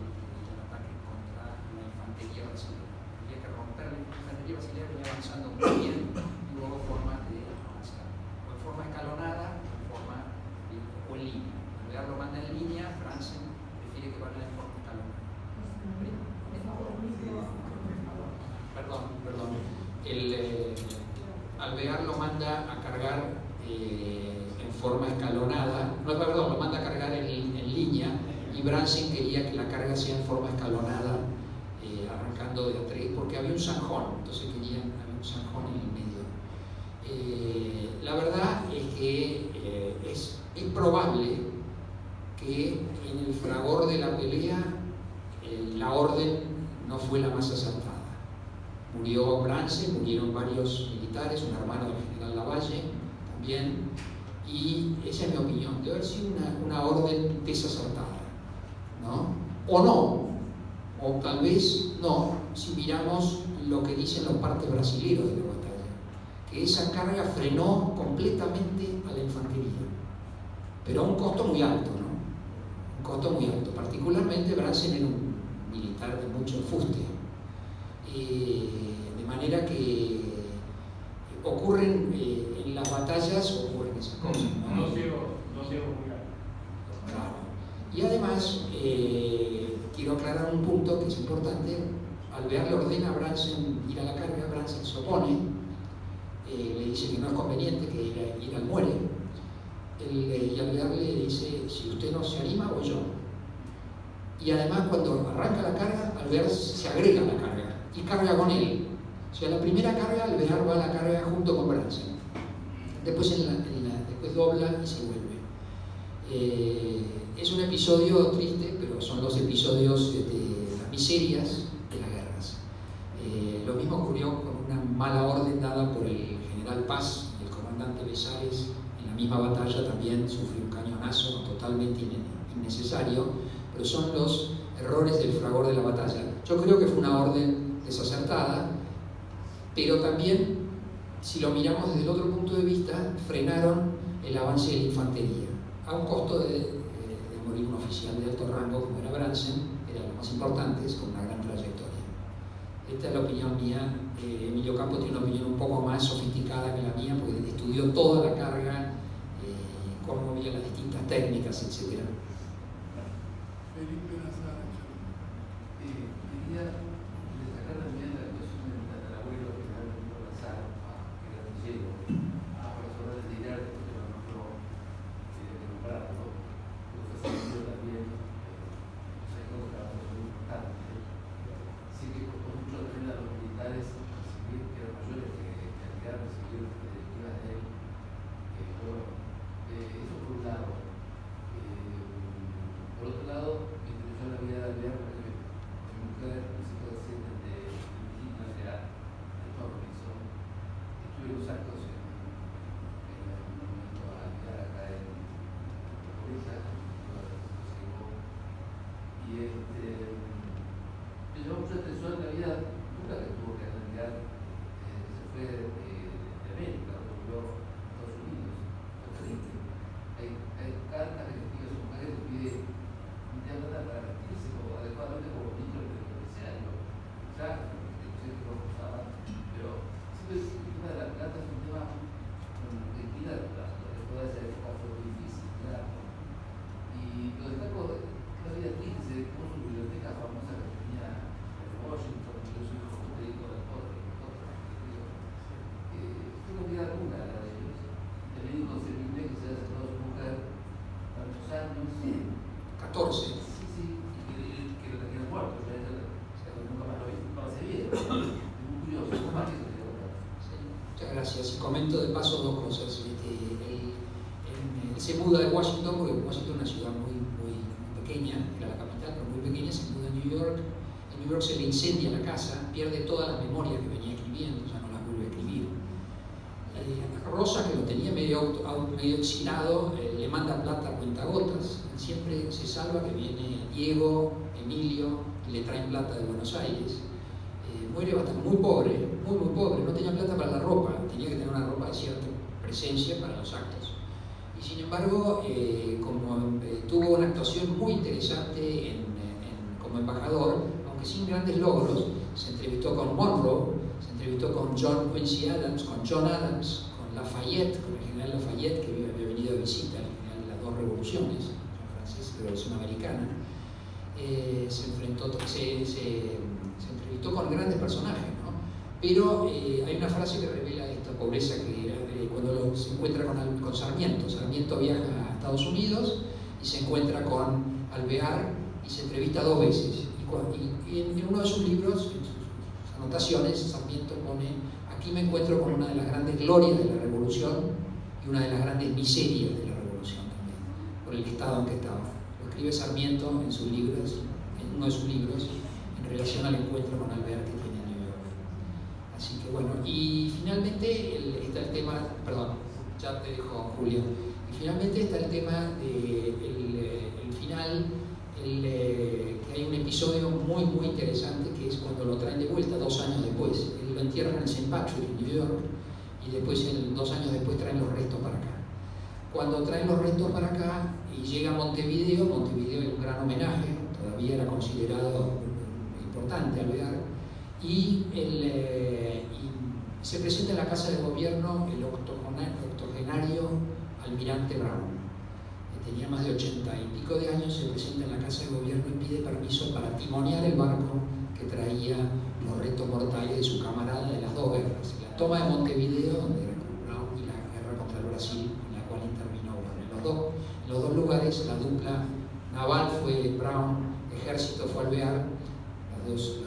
contra la infantería brasileña. Había que romper la infantería brasileña, venía avanzando muy bien, y hubo dos formas de avanzar. O en forma escalonada, o en línea. Alvear lo manda en línea, Bransen prefiere que vaya en forma escalonada. Perdón. Alvear lo manda a cargar en forma escalonada, lo manda a cargar en línea, y Bransen quería que la carga sea en forma escalonada, arrancando de A3, porque había un zanjón, entonces había un zanjón en el medio. La verdad es que es probable que en el fragor de la pelea la orden no fue la más acertada. Murió Bransen, murieron varios militares, un hermano del general Lavalle también, y esa es mi opinión, debe haber sido una orden desacertada, ¿no? O tal vez no, si miramos lo que dicen los partes brasileños de la batalla, que esa carga frenó completamente a la infantería, pero a un costo muy alto, ¿no? Un costo muy alto, particularmente Bransen era un militar de mucho fuste. De manera que ocurren en las batallas, ocurren esas cosas, ¿no? No ciego muy alto. Claro. Y además, quiero aclarar un punto que es importante. Alvear le ordena a Bransen ir a la carga, Bransen se opone, le dice que no es conveniente, que ir al muere. Y Alvear le dice: si usted no se anima, voy yo. Y además, cuando arranca la carga, Alvear se agrega a la carga y carga con él. O sea, la primera carga, Alvear va a la carga junto con Bransen. Después, después dobla y se vuelve. Es un episodio triste, pero son los episodios de las miserias de las guerras. Lo mismo ocurrió con una mala orden dada por el general Paz, y el comandante Besares, en la misma batalla también sufrió un cañonazo totalmente innecesario, pero son los errores del fragor de la batalla. Yo creo que fue una orden desacertada, pero también, si lo miramos desde el otro punto de vista, frenaron el avance de la infantería, a un costo de morir un oficial de alto rango como era Bransen, era lo más importante, con una gran trayectoria. Esta es la opinión mía. Emilio Campo tiene una opinión un poco más sofisticada que la mía, porque estudió toda la carga, cómo había las distintas técnicas, etc. Quería destacar también la actuación del tatarabuelo general Benito Lazar, que era ciego, a personas de Tirar, que lo nombró nombrarlo, lo facilitó también, hay cosas muy importantes. Así que costó mucho también a los militares recibir, que eran mayores que Alvear, recibir directivas de él. Eso por un lado. Por otro lado, me interesó la vida de Alvear porque mi mujer, mis hijos Me llamó mucha atención la vida dura que tuvo que arrancar, se fue de América, volvió a Estados Unidos, fue terrible. Hay cartas que escribe a su mujer que pide un día para vestirse adecuadamente como niño de 13 años. Ya, que no usaba, pero siempre una de las cartas es un tema de equidad, que toda esa época fue muy difícil, claro. Y lo destaco la vida triste de cómo su biblioteca famosa que tenía en Washington, yo soy como médico de todo, fue una vida dura la de ellos. El inconcebible que se haya acercado a su mujer tantos años. 14. Sí, y que lo tenían muerto, nunca más lo vi, no se vieron. Es muy curioso, ¿cómo más que eso te contar? Muchas gracias. Y comento de paso dos cosas. Él se muda de Washington, porque Washington es una ciudad muy pequeña, era la capital, pero muy pequeña, se muda a New York. En New York se le incendia la casa, pierde todas las memorias que venía escribiendo, ya no las vuelve a escribir. Rosa, que lo tenía medio exilado, le manda plata a cuentagotas. Él siempre se salva que viene Diego, Emilio, y le traen plata de Buenos Aires. Muere bastante, muy pobre, no tenía plata para la ropa, tenía que tener una ropa de cierta presencia para los actos. Y sin embargo, como tuvo una actuación muy interesante como embajador, aunque sin grandes logros, se entrevistó con Monroe, se entrevistó con John Quincy Adams, con John Adams, con Lafayette, con el general Lafayette, que había venido de visita al final de las dos revoluciones, la francesa y la revolución americana. Se entrevistó con grandes personajes, ¿no? Pero hay una frase que revela esta pobreza que era cuando se encuentra con Sarmiento. Sarmiento viaja a Estados Unidos y se encuentra con Alvear y se entrevista 2 veces. Y en uno de sus libros, en sus anotaciones, Sarmiento pone: aquí me encuentro con una de las grandes glorias de la revolución y una de las grandes miserias de la revolución también, por el estado en que estaba. Lo escribe Sarmiento en uno de sus libros, en relación al encuentro con Alvear que tiene en New York. Así que bueno, y finalmente está el tema, perdón, ya te dejo, Julio, y finalmente está el tema el final, que hay un episodio muy interesante, que es cuando lo traen de vuelta 2 años después. Él lo entierran en St. Patrick, en New York, y después 2 años después traen los restos para acá. Cuando traen los restos para acá y llega a Montevideo es un gran homenaje, todavía era considerado importante Alvear, y se presenta en la Casa de Gobierno el octogenario almirante Brown, que tenía más de 80 y pico de años. Se presenta en la Casa de Gobierno y pide permiso para timonear el barco que traía los restos mortales de su camarada de las 2 guerras, la toma de Montevideo, donde era Brown, y la guerra contra el Brasil, en la cual intervino Brown. En los dos lugares la dupla naval fue Brown, ejército fue Alvear, las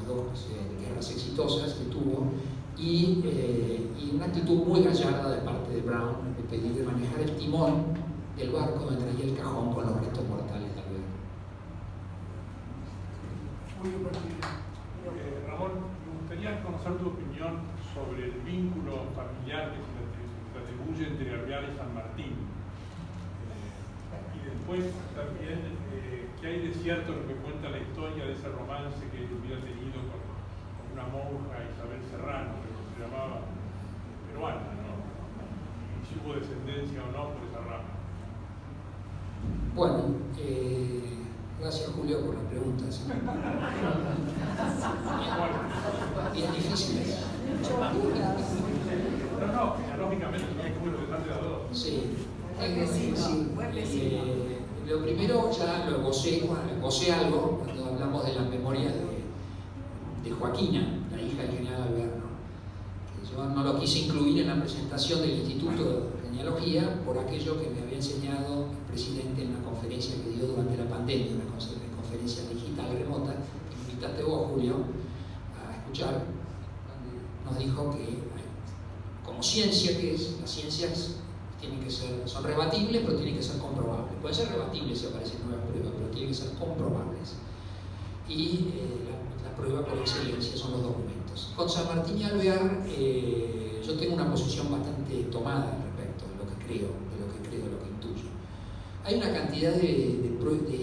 dos guerras exitosas que tuvo, y una actitud muy gallarda de parte de Brown de pedir de manejar el timón del barco donde traía el cajón con los restos mortales de Alvear. Ramón, me gustaría conocer tu opinión sobre el vínculo familiar que se atribuye entre Alvear y San Martín. Y después también, ¿qué hay de cierto en lo que cuenta la historia de ese romance que él hubiera tenido con una monja, Isabel Serrano, que se llamaba peruana, ¿no? Y si hubo descendencia o no por esa rama. Bueno, gracias Julio por las preguntas. Bien difíciles. No, lógicamente no es muy interesante las dos. Sí. Lo primero ya lo gocé algo cuando hablamos de las memorias de Joaquina, la hija del general Alvear, ¿no? Que yo no lo quise incluir en la presentación del Instituto de Genealogía por aquello que me había enseñado el presidente en una conferencia que dio durante la pandemia, una conferencia digital remota, que me invitaste vos, Julio, a escuchar, donde nos dijo que, como ciencia que es, las ciencias son rebatibles, pero tienen que ser comprobables. Pueden ser rebatibles si aparecen nuevas pruebas, pero tienen que ser comprobables. Y la prueba por excelencia son los documentos. Con San Martín y Alvear, yo tengo una posición bastante tomada al respecto de lo que creo, de lo que intuyo. Hay una cantidad de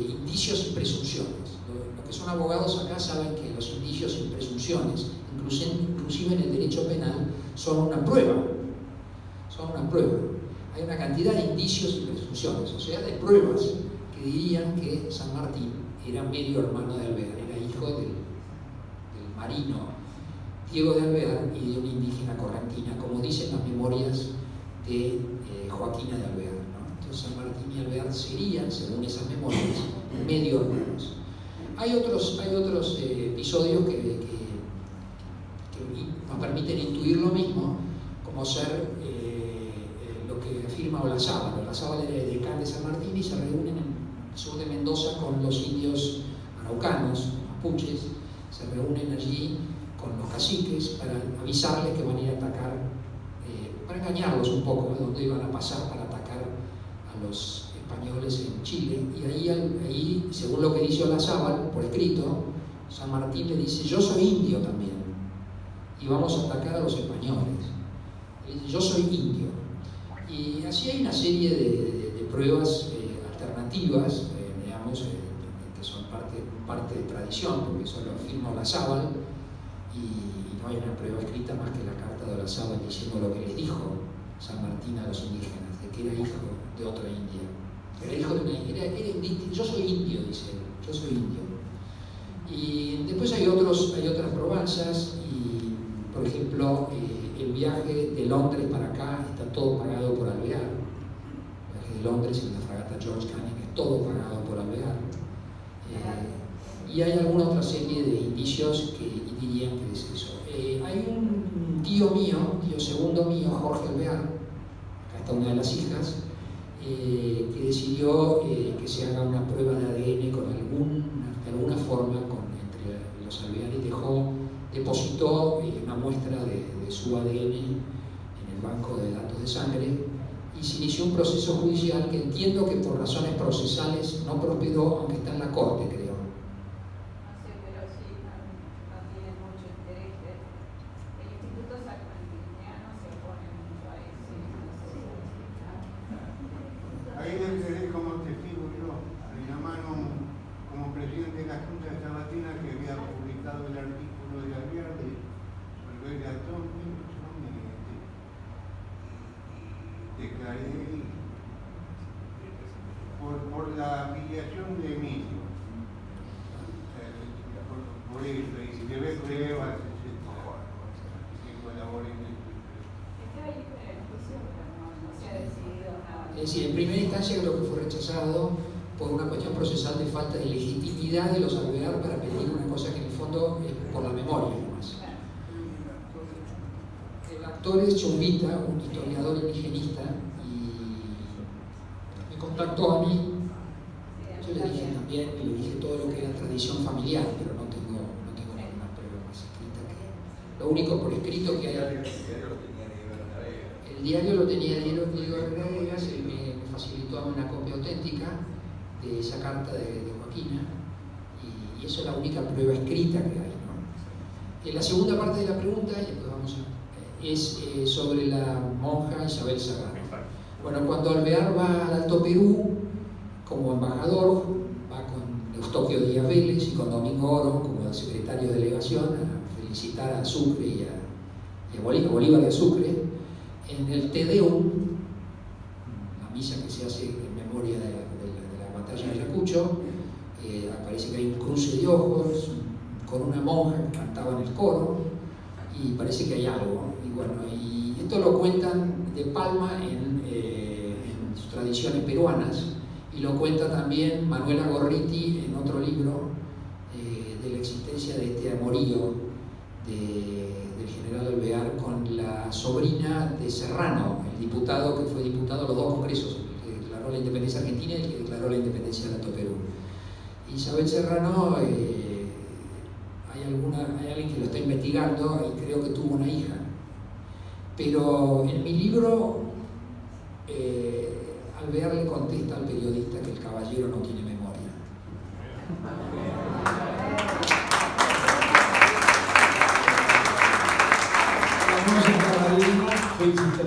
indicios y presunciones. Lo que son abogados acá saben que los indicios y presunciones, inclusive en el derecho penal, son una prueba. Son una prueba. Hay una cantidad de indicios y presunciones, o sea, de pruebas que dirían que San Martín era medio hermano de Alvear, era hijo del marino Diego de Alvear y de una indígena correntina, como dicen las memorias de Joaquina de Alvear, ¿no? Entonces San Martín y Alvear serían, según esas memorias, medio hermanos. Hay otros episodios que nos permiten intuir lo mismo, como ser lo que afirma Olazábal. Olazábal era el decán de San Martín y se reúnen en el sur de Mendoza con los indios araucanos, mapuches, se reúnen allí con los caciques para avisarles que van a ir a atacar, para engañarlos un poco de dónde iban a pasar para atacar a los españoles en Chile. Y ahí, según lo que dice Olazábal, por escrito, San Martín le dice: yo soy indio también y vamos a atacar a los españoles. Él dice: yo soy indio. Y así hay una serie de pruebas alternativas, digamos, que son parte de tradición, porque eso lo afirma Olazábal, y no hay una prueba escrita más que la carta de Olazábal diciendo lo que les dijo San Martín a los indígenas, de que era hijo de otra india. Era hijo de una india. Yo soy indio, dice él, yo soy indio. Y después hay otras probanzas, y por ejemplo, el viaje de Londres para acá está todo pagado por Alvear. El viaje de Londres en la fragata George Canning es todo pagado por Alvear. Y hay alguna otra serie de indicios que dirían que es eso. Hay un tío segundo mío, Jorge Alvear, acá está una de las hijas, que decidió que se haga una prueba de ADN de alguna forma entre los Alvear, y depositó una muestra de su ADN en el banco de datos de sangre, y se inició un proceso judicial que entiendo que por razones procesales no prosperó, aunque está en la corte, creo. Ahí declaré como testigo yo, a mi mano como presidente de la Junta de Sabatina, que había publicado el artículo de Alvear de Manuel de Antón, y declaré por la afiliación de Emilio, por eso, y llevé pruebas, que colaboren en esto. Es decir, en primera instancia creo que fue rechazado por una cuestión procesal de falta de legitimidad de los Alvear para pedir una cosa que en el fondo es por la memoria nomás. El actor es Chumbita, un historiador indigenista, y me contactó a mí. Yo le dije también, y le dije todo lo que era tradición familiar, pero no tengo ninguna prueba más escrita que... Lo único por escrito que hay... El diario lo tenía Diego Regadegas, y me facilitó una copia auténtica de esa carta de Joaquina, y eso es la única prueba escrita que hay, ¿no? La segunda parte de la pregunta, y después vamos es sobre la monja Isabel Serrano. Bueno, cuando Alvear va al Alto Perú como embajador, va con Eustoquio Díaz Vélez y con Domingo Oro como secretario de delegación a felicitar a Sucre y a Bolívar de Sucre. En el Te Deum, la misa que se hace en memoria de la batalla de Ayacucho, parece que hay un cruce de ojos con una monja que cantaba en el coro, y parece que hay algo. Y bueno, y esto lo cuentan de Palma en sus tradiciones peruanas, y lo cuenta también Manuela Gorriti en otro libro de la existencia de este amorío del general Alvear con la sobrina de Serrano, el diputado que fue diputado a los dos congresos, el que declaró la independencia argentina y el que declaró la independencia del Alto Perú. Isabel Serrano, hay alguien que lo está investigando y creo que tuvo una hija. Pero en mi libro, Alvear le contesta al periodista que el caballero no tiene memoria. Vamos a cada uno felicitar